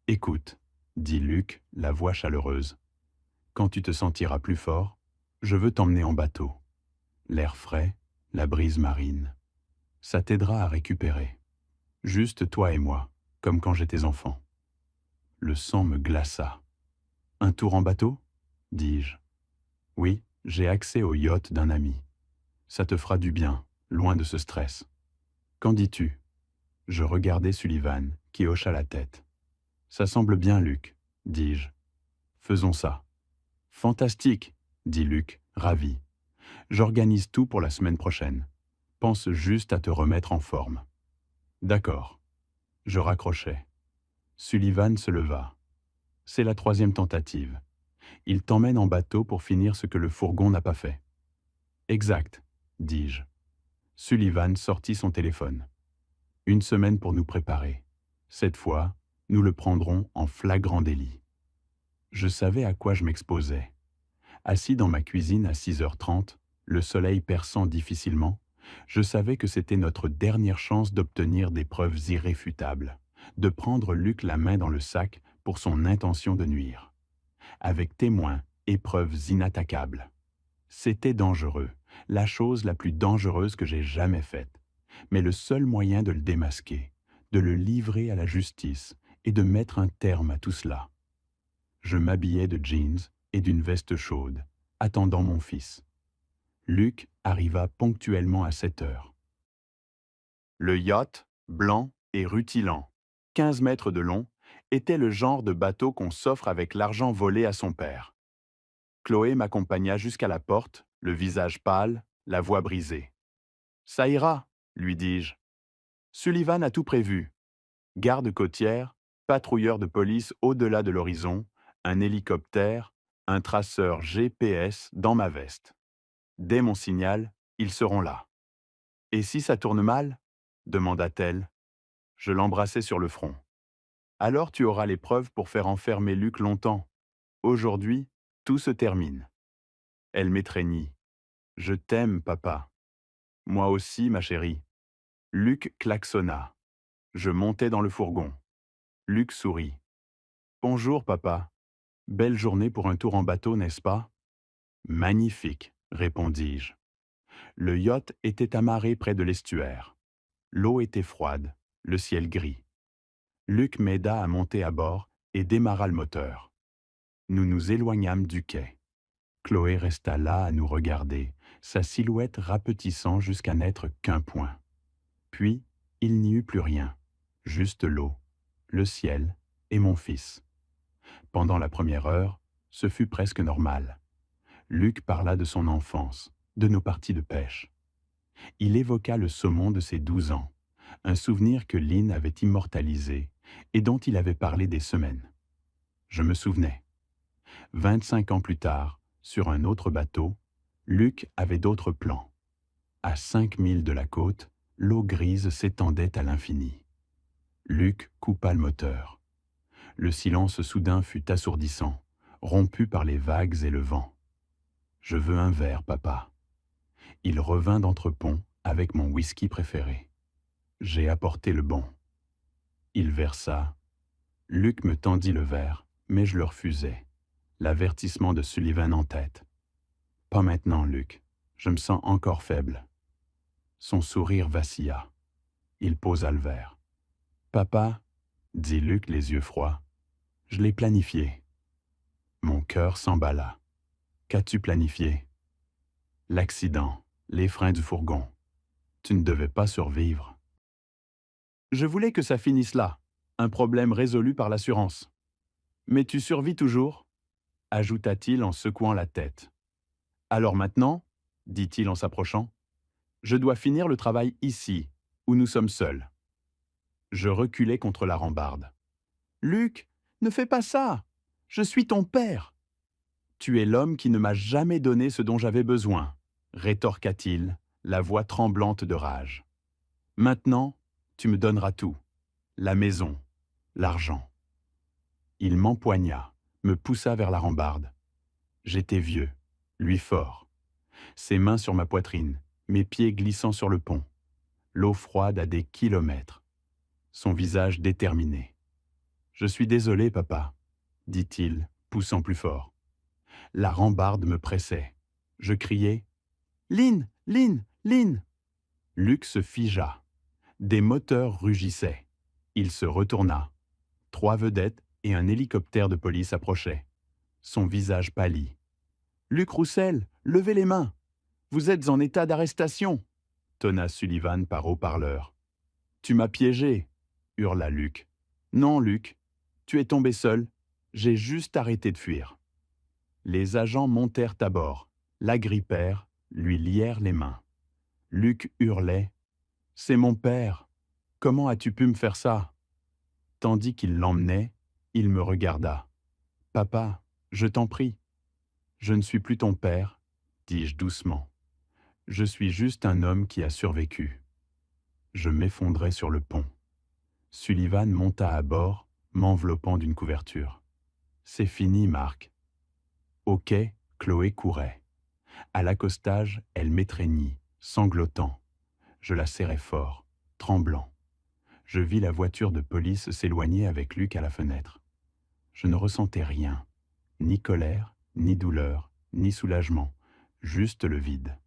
Écoute, » dit Luc, la voix chaleureuse. « Quand tu te sentiras plus fort, je veux t'emmener en bateau. L'air frais, la brise marine. Ça t'aidera à récupérer. Juste toi et moi, comme quand j'étais enfant. » Le sang me glaça. « Un tour en bateau ?» dis-je. « Oui, j'ai accès au yacht d'un ami. Ça te fera du bien, loin de ce stress. Qu'en dis-tu » Je regardai Sullivan, qui hocha la tête. « Ça semble bien, Luc, » dis-je. « Faisons ça. »« Fantastique, » dit Luc, ravi. « J'organise tout pour la semaine prochaine. Pense juste à te remettre en forme. »« D'accord. » Je raccrochai. Sullivan se leva. « C'est la 3e tentative. Il t'emmène en bateau pour finir ce que le fourgon n'a pas fait. »« Exact, » dis-je. Sullivan sortit son téléphone. « 1 semaine pour nous préparer. Cette fois, nous le prendrons en flagrant délit. » Je savais à quoi je m'exposais. Assis dans ma cuisine à 6h30, le soleil perçant difficilement, je savais que c'était notre dernière chance d'obtenir des preuves irréfutables, de prendre Luc la main dans le sac pour son intention de nuire. Avec témoins et preuves inattaquables. C'était dangereux, la chose la plus dangereuse que j'ai jamais faite, mais le seul moyen de le démasquer, de le livrer à la justice et de mettre un terme à tout cela. Je m'habillai de jeans et d'une veste chaude, attendant mon fils. Luc arriva ponctuellement à 7h. Le yacht, blanc et rutilant, 15 mètres de long, était le genre de bateau qu'on s'offre avec l'argent volé à son père. Chloé m'accompagna jusqu'à la porte, le visage pâle, la voix brisée. « Ça ira, » lui dis-je. « Sullivan a tout prévu. Garde côtière, patrouilleurs de police au-delà de l'horizon, un hélicoptère, un traceur GPS dans ma veste. Dès mon signal, ils seront là. Et si ça tourne mal? Demanda-t-elle. Je l'embrassai sur le front. Alors tu auras les preuves pour faire enfermer Luc longtemps. Aujourd'hui, tout se termine. Elle m'étreignit. Je t'aime, papa. Moi aussi, ma chérie. Luc klaxonna. Je montai dans le fourgon. Luc sourit. Bonjour, papa. Belle journée pour un tour en bateau, n'est-ce pas? Magnifique, répondis-je. Le yacht était amarré près de l'estuaire. L'eau était froide, le ciel gris. Luc m'aida à monter à bord et démarra le moteur. Nous nous éloignâmes du quai. Chloé resta là à nous regarder, sa silhouette rapetissant jusqu'à n'être qu'un point. Puis, il n'y eut plus rien, juste l'eau, le ciel et mon fils. Pendant la première heure, ce fut presque normal. Luc parla de son enfance, de nos parties de pêche. Il évoqua le saumon de ses 12 ans, un souvenir que Lynn avait immortalisé et dont il avait parlé des semaines. Je me souvenais. 25 ans plus tard, sur un autre bateau, Luc avait d'autres plans. À 5 milles de la côte, l'eau grise s'étendait à l'infini. Luc coupa le moteur. Le silence soudain fut assourdissant, rompu par les vagues et le vent. « Je veux un verre, papa. » Il revint d'entrepont avec mon whisky préféré. J'ai apporté le bon. Il versa. Luc me tendit le verre, mais je le refusai. L'avertissement de Sullivan en tête. « Pas maintenant, Luc. Je me sens encore faible. » Son sourire vacilla. Il posa le verre. « Papa, » dit Luc les yeux froids, « je l'ai planifié. » Mon cœur s'emballa. « Qu'as-tu planifié? » L'accident, les freins du fourgon. Tu ne devais pas survivre. Je voulais que ça finisse là, un problème résolu par l'assurance. Mais tu survis toujours, ajouta-t-il en secouant la tête. Alors maintenant, dit-il en s'approchant, je dois finir le travail ici, où nous sommes seuls. Je reculai contre la rambarde. Luc, ne fais pas ça! Je suis ton père! Tu es l'homme qui ne m'a jamais donné ce dont j'avais besoin, rétorqua-t-il, la voix tremblante de rage. Maintenant, tu me donneras tout. La maison, l'argent. Il m'empoigna, me poussa vers la rambarde. J'étais vieux, lui fort. Ses mains sur ma poitrine, mes pieds glissant sur le pont. L'eau froide à des kilomètres. Son visage déterminé. « Je suis désolé, papa, » dit-il, poussant plus fort. La rambarde me pressait. Je criai « Lynn, Lynn, Lynn !» Luc se figea. Des moteurs rugissaient. Il se retourna. 3 vedettes et un hélicoptère de police approchaient. Son visage pâlit. « Luc Roussel, levez les mains! Vous êtes en état d'arrestation !» tonna Sullivan par haut-parleur. « Tu m'as piégé !» hurla Luc. « Non, Luc, tu es tombé seul. J'ai juste arrêté de fuir. » Les agents montèrent à bord, l'agrippèrent, lui lièrent les mains. Luc hurlait. « C'est mon père! Comment as-tu pu me faire ça ?» Tandis qu'il l'emmenait, il me regarda. « Papa, je t'en prie. »« Je ne suis plus ton père, » dis-je doucement. « Je suis juste un homme qui a survécu. » Je m'effondrai sur le pont. Sullivan monta à bord, m'enveloppant d'une couverture. « C'est fini, Marc. » Au quai, Chloé courait. À l'accostage, elle m'étreignit, sanglotant. Je la serrai fort, tremblant. Je vis la voiture de police s'éloigner avec Luc à la fenêtre. Je ne ressentais rien, ni colère, ni douleur, ni soulagement, juste le vide.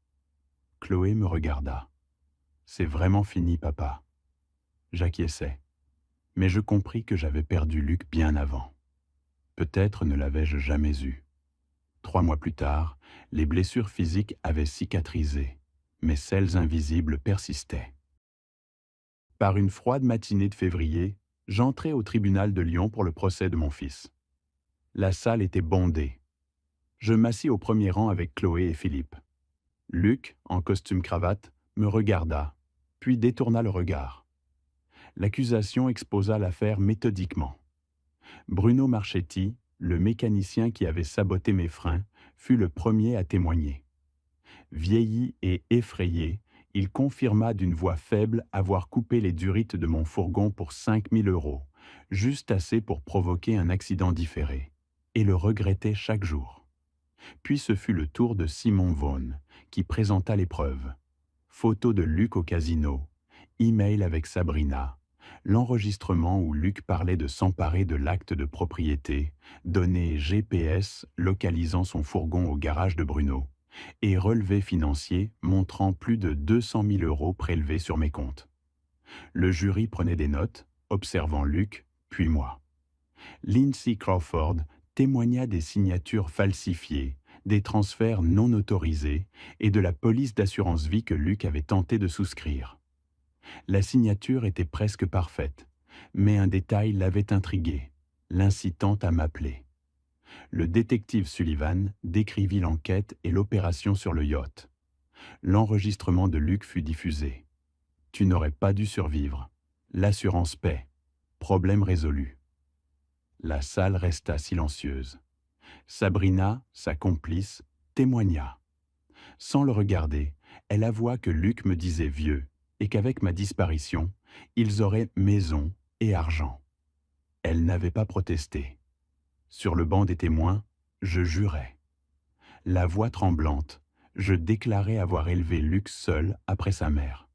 Chloé me regarda. « C'est vraiment fini, papa. » J'acquiesçai. Mais je compris que j'avais perdu Luc bien avant. Peut-être ne l'avais-je jamais eu. 3 mois plus tard, les blessures physiques avaient cicatrisé, mais celles invisibles persistaient. Par une froide matinée de février, j'entrai au tribunal de Lyon pour le procès de mon fils. La salle était bondée. Je m'assis au premier rang avec Chloé et Philippe. Luc, en costume-cravate, me regarda, puis détourna le regard. L'accusation exposa l'affaire méthodiquement. Bruno Marchetti, le mécanicien qui avait saboté mes freins, fut le premier à témoigner. Vieilli et effrayé, il confirma d'une voix faible avoir coupé les durites de mon fourgon pour 5 000 €, juste assez pour provoquer un accident différé, et le regrettait chaque jour. Puis ce fut le tour de Simon Vaughan, qui présenta les preuves. Photos de Luc au casino, email avec Sabrina, l'enregistrement où Luc parlait de s'emparer de l'acte de propriété, données GPS localisant son fourgon au garage de Bruno, et relevé financier montrant plus de 200 000 € prélevés sur mes comptes. Le jury prenait des notes, observant Luc, puis moi. Lindsay Crawford témoigna des signatures falsifiées, des transferts non autorisés et de la police d'assurance vie que Luc avait tenté de souscrire. La signature était presque parfaite, mais un détail l'avait intrigué, l'incitant à m'appeler. Le détective Sullivan décrivit l'enquête et l'opération sur le yacht. L'enregistrement de Luc fut diffusé. « Tu n'aurais pas dû survivre. L'assurance paie. Problème résolu. » La salle resta silencieuse. Sabrina, sa complice, témoigna. Sans le regarder, elle avoua que Luc me disait vieux et qu'avec ma disparition, ils auraient maison et argent. Elle n'avait pas protesté. Sur le banc des témoins, je jurais. La voix tremblante, je déclarais avoir élevé Luc seul après sa mère.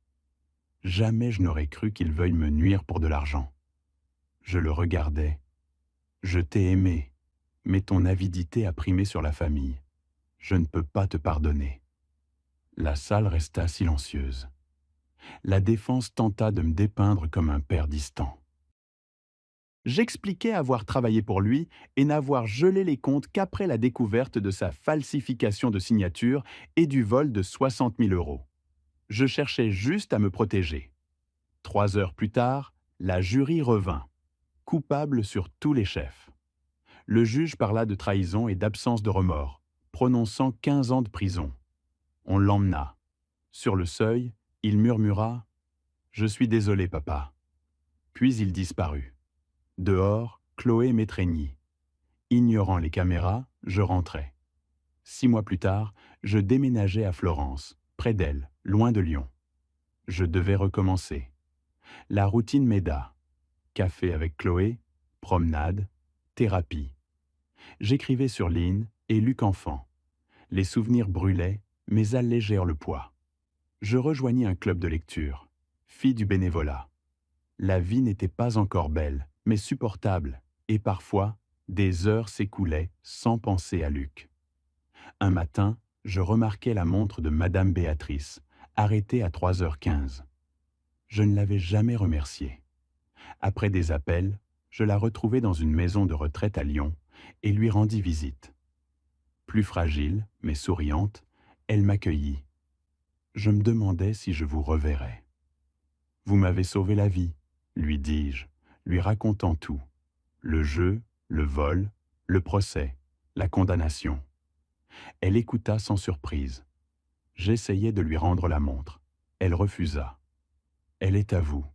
Jamais je n'aurais cru qu'il veuille me nuire pour de l'argent. Je le regardais. Je t'ai aimé, mais ton avidité a primé sur la famille. Je ne peux pas te pardonner. La salle resta silencieuse. La défense tenta de me dépeindre comme un père distant. J'expliquais avoir travaillé pour lui et n'avoir gelé les comptes qu'après la découverte de sa falsification de signature et du vol de 60 000 €. Je cherchais juste à me protéger. 3 heures plus tard, la jury revint, coupable sur tous les chefs. Le juge parla de trahison et d'absence de remords, prononçant 15 ans de prison. On l'emmena. Sur le seuil, il murmura « Je suis désolé, papa ». Puis il disparut. Dehors, Chloé m'étreignit. Ignorant les caméras, je rentrais. 6 mois plus tard, je déménageais à Florence, près d'elle, loin de Lyon. Je devais recommencer. La routine m'aida. Café avec Chloé, promenade, thérapie. J'écrivais sur Line et Luc enfant. Les souvenirs brûlaient, mais allégèrent le poids. Je rejoignis un club de lecture, fille du bénévolat. La vie n'était pas encore belle, mais supportable, et parfois, des heures s'écoulaient sans penser à Luc. Un matin, je remarquai la montre de Madame Béatrice, arrêtée à 3h15. Je ne l'avais jamais remerciée. Après des appels, je la retrouvai dans une maison de retraite à Lyon et lui rendis visite. Plus fragile, mais souriante, elle m'accueillit. Je me demandais si je vous reverrais. « Vous m'avez sauvé la vie », lui dis-je, lui racontant tout. Le jeu, le vol, le procès, la condamnation. Elle écouta sans surprise. J'essayai de lui rendre la montre. Elle refusa. « Elle est à vous.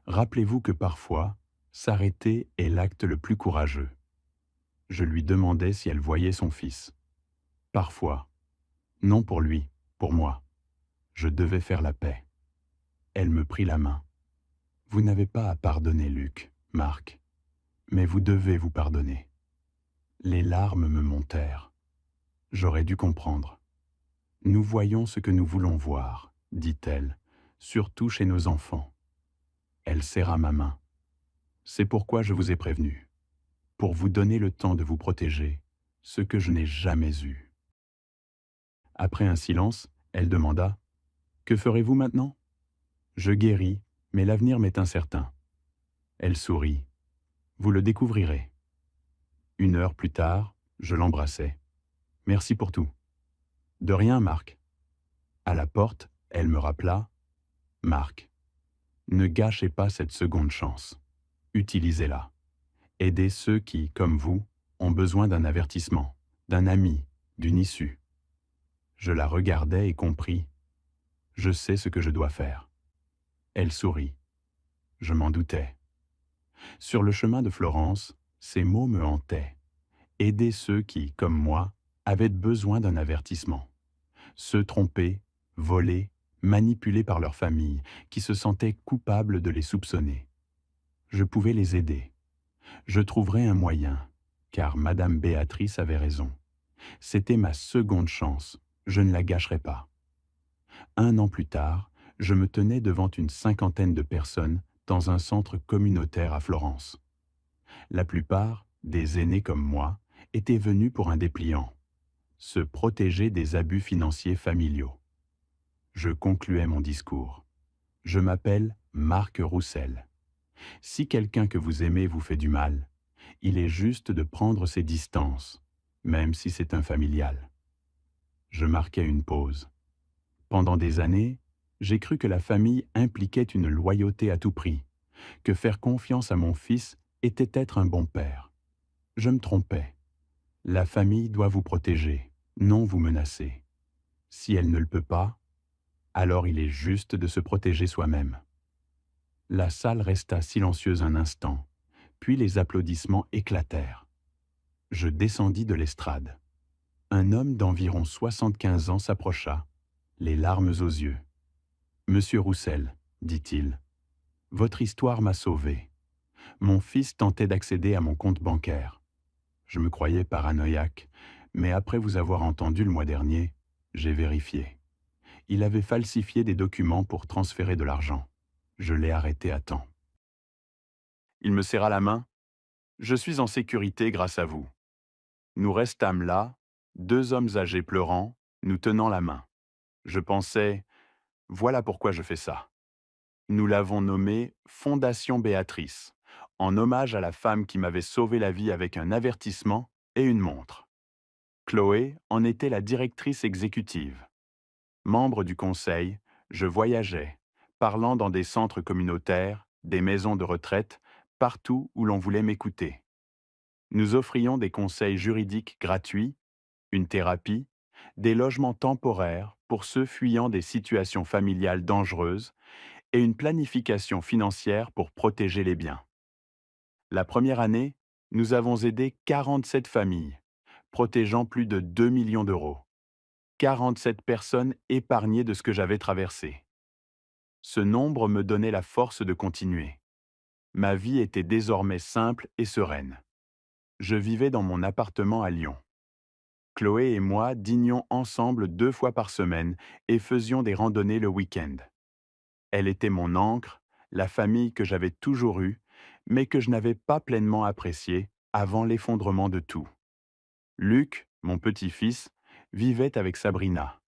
Rappelez-vous que parfois, s'arrêter est l'acte le plus courageux. » Je lui demandai si elle voyait son fils. Parfois. Non pour lui, pour moi. Je devais faire la paix. Elle me prit la main. « Vous n'avez pas à pardonner Luc, Marc, mais vous devez vous pardonner. » Les larmes me montèrent. J'aurais dû comprendre. « Nous voyons ce que nous voulons voir, » dit-elle, surtout chez nos enfants. Elle serra ma main. « C'est pourquoi je vous ai prévenu, pour vous donner le temps de vous protéger, ce que je n'ai jamais eu. » Après un silence, elle demanda « Que ferez-vous maintenant ?» Je guéris, mais l'avenir m'est incertain. Elle sourit. « Vous le découvrirez. » 1 heure plus tard, je l'embrassai. « Merci pour tout. »« De rien, Marc. » À la porte, elle me rappela. « Marc, ne gâchez pas cette seconde chance. Utilisez-la. Aidez ceux qui, comme vous, ont besoin d'un avertissement, d'un ami, d'une issue. » Je la regardai et compris. Je sais ce que je dois faire. Elle sourit. Je m'en doutais. Sur le chemin de Florence, Ces mots me hantaient. Aider ceux qui, comme moi, avaient besoin d'un avertissement. Ceux trompés, volés, manipulés par leur famille, qui se sentaient coupables de les soupçonner. Je pouvais les aider. Je trouverais un moyen, car Madame Béatrice avait raison. C'était ma seconde chance, je ne la gâcherais pas. 1 an plus tard, je me tenais devant une cinquantaine de personnes dans un centre communautaire à Florence. La plupart, des aînés comme moi, étaient venus pour un dépliant, se protéger des abus financiers familiaux. Je concluais mon discours. Je m'appelle Marc Roussel. Si quelqu'un que vous aimez vous fait du mal, il est juste de prendre ses distances, même si c'est un familial. Je marquais une pause. Pendant des années, j'ai cru que la famille impliquait une loyauté à tout prix, que faire confiance à mon fils était être un bon père. Je me trompais. La famille doit vous protéger, non vous menacer. Si elle ne le peut pas, alors il est juste de se protéger soi-même. La salle resta silencieuse un instant, puis les applaudissements éclatèrent. Je descendis de l'estrade. Un homme d'environ 75 ans s'approcha, les larmes aux yeux. « Monsieur Roussel, dit-il, votre histoire m'a sauvé. Mon fils tentait d'accéder à mon compte bancaire. Je me croyais paranoïaque, mais après vous avoir entendu le mois dernier, j'ai vérifié. Il avait falsifié des documents pour transférer de l'argent. Je l'ai arrêté à temps. » Il me serra la main. « Je suis en sécurité grâce à vous. » Nous restâmes là, 2 hommes âgés pleurant, nous tenant la main. Je pensais, voilà pourquoi je fais ça. Nous l'avons nommée Fondation Béatrice, en hommage à la femme qui m'avait sauvé la vie avec un avertissement et une montre. Chloé en était la directrice exécutive. Membre du conseil, je voyageais, parlant dans des centres communautaires, des maisons de retraite, partout où l'on voulait m'écouter. Nous offrions des conseils juridiques gratuits, une thérapie, des logements temporaires pour ceux fuyant des situations familiales dangereuses et une planification financière pour protéger les biens. La première année, nous avons aidé 47 familles, protégeant plus de 2 millions d'euros. 47 personnes épargnées de ce que j'avais traversé. Ce nombre me donnait la force de continuer. Ma vie était désormais simple et sereine. Je vivais dans mon appartement à Lyon. Chloé et moi dînions ensemble 2 fois par semaine et faisions des randonnées le week-end. Elle était mon ancre, la famille que j'avais toujours eue, mais que je n'avais pas pleinement appréciée avant l'effondrement de tout. Luc, mon petit-fils, vivait avec Sabrina.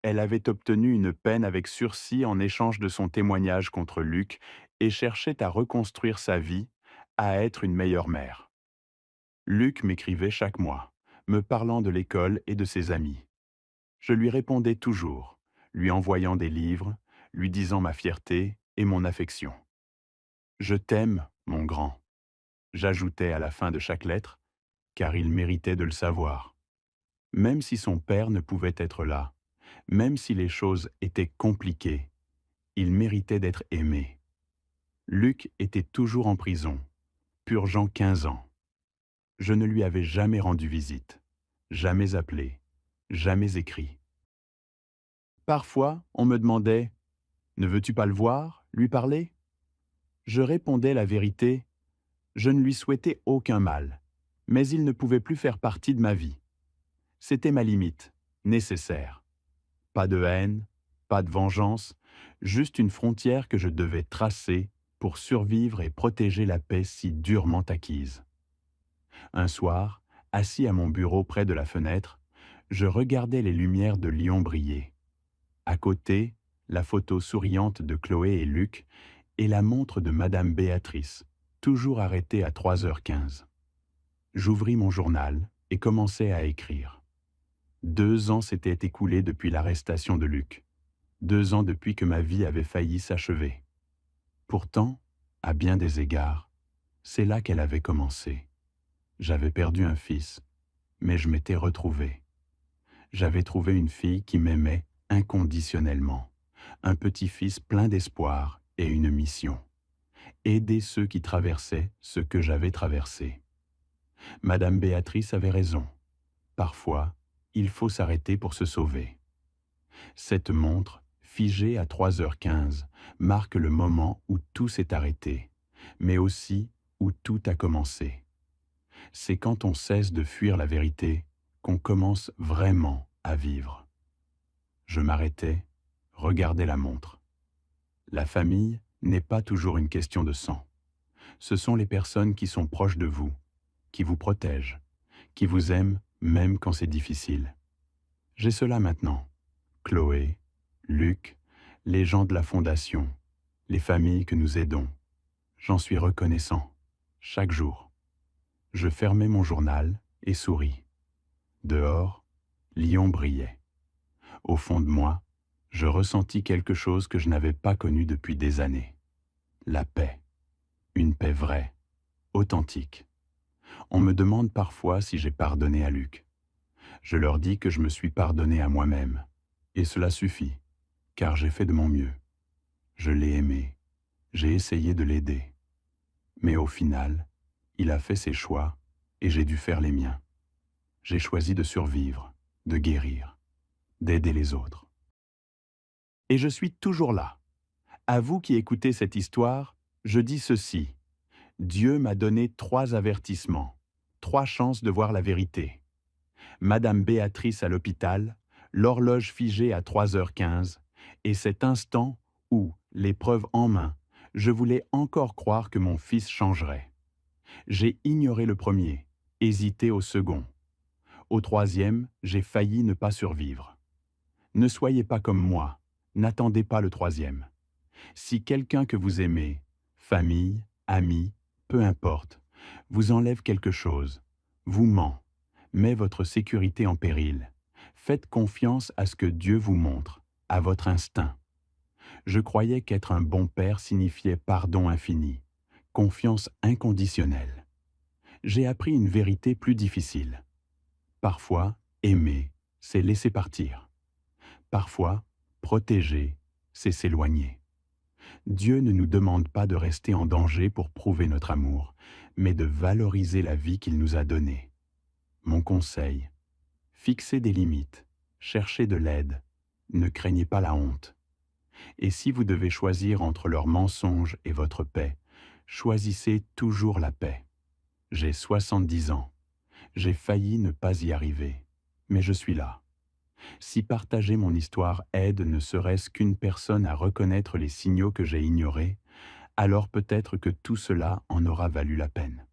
Elle avait obtenu une peine avec sursis en échange de son témoignage contre Luc et cherchait à reconstruire sa vie, à être une meilleure mère. Luc m'écrivait chaque mois, me parlant de l'école et de ses amis. Je lui répondais toujours, lui envoyant des livres, lui disant ma fierté et mon affection. « Je t'aime, mon grand », j'ajoutais à la fin de chaque lettre, car il méritait de le savoir. Même si son père ne pouvait être là, même si les choses étaient compliquées, il méritait d'être aimé. Luc était toujours en prison, purgeant 15 ans. Je ne lui avais jamais rendu visite, jamais appelé, jamais écrit. Parfois, on me demandait « Ne veux-tu pas le voir, lui parler ?» Je répondais la vérité, je ne lui souhaitais aucun mal, mais il ne pouvait plus faire partie de ma vie. C'était ma limite, nécessaire. Pas de haine, pas de vengeance, juste une frontière que je devais tracer pour survivre et protéger la paix si durement acquise. Un soir, assis à mon bureau près de la fenêtre, je regardais les lumières de Lyon briller. À côté, la photo souriante de Chloé et Luc et la montre de Madame Béatrice, toujours arrêtée à 3h15. J'ouvris mon journal et commençai à écrire. 2 ans s'étaient écoulés depuis l'arrestation de Luc. 2 ans depuis que ma vie avait failli s'achever. Pourtant, à bien des égards, c'est là qu'elle avait commencé. J'avais perdu un fils, mais je m'étais retrouvé. J'avais trouvé une fille qui m'aimait inconditionnellement, un petit-fils plein d'espoir et une mission. Aider ceux qui traversaient ce que j'avais traversé. Madame Béatrice avait raison. Parfois, il faut s'arrêter pour se sauver. Cette montre, figée à 3h15, marque le moment où tout s'est arrêté, mais aussi où tout a commencé. C'est quand on cesse de fuir la vérité qu'on commence vraiment à vivre. Je m'arrêtais, regardais la montre. La famille n'est pas toujours une question de sang. Ce sont les personnes qui sont proches de vous, qui vous protègent, qui vous aiment même quand c'est difficile. J'ai cela maintenant. Chloé, Luc, les gens de la Fondation, les familles que nous aidons. J'en suis reconnaissant, chaque jour. Je fermais mon journal et souris. Dehors, Lyon brillait. Au fond de moi, je ressentis quelque chose que je n'avais pas connu depuis des années. La paix. Une paix vraie, authentique. On me demande parfois si j'ai pardonné à Luc. Je leur dis que je me suis pardonné à moi-même. Et cela suffit, car j'ai fait de mon mieux. Je l'ai aimé, j'ai essayé de l'aider. Mais au final, il a fait ses choix et j'ai dû faire les miens. J'ai choisi de survivre, de guérir, d'aider les autres. Et je suis toujours là. À vous qui écoutez cette histoire, je dis ceci. Dieu m'a donné 3 avertissements, 3 chances de voir la vérité. Madame Béatrice à l'hôpital, l'horloge figée à 3h15, et cet instant où, l'épreuve en main, je voulais encore croire que mon fils changerait. J'ai ignoré le premier, hésité au second. Au troisième, j'ai failli ne pas survivre. Ne soyez pas comme moi, n'attendez pas le troisième. Si quelqu'un que vous aimez, famille, ami, peu importe, vous enlève quelque chose, vous ment, met votre sécurité en péril, faites confiance à ce que Dieu vous montre, à votre instinct. Je croyais qu'être un bon père signifiait pardon infini, confiance inconditionnelle. J'ai appris une vérité plus difficile. Parfois, aimer, c'est laisser partir. Parfois, protéger, c'est s'éloigner. Dieu ne nous demande pas de rester en danger pour prouver notre amour, mais de valoriser la vie qu'il nous a donnée. Mon conseil, fixez des limites, cherchez de l'aide, ne craignez pas la honte. Et si vous devez choisir entre leurs mensonges et votre paix, choisissez toujours la paix. J'ai 70 ans. J'ai failli ne pas y arriver, mais je suis là. Si partager mon histoire aide ne serait-ce qu'une personne à reconnaître les signaux que j'ai ignorés, alors peut-être que tout cela en aura valu la peine.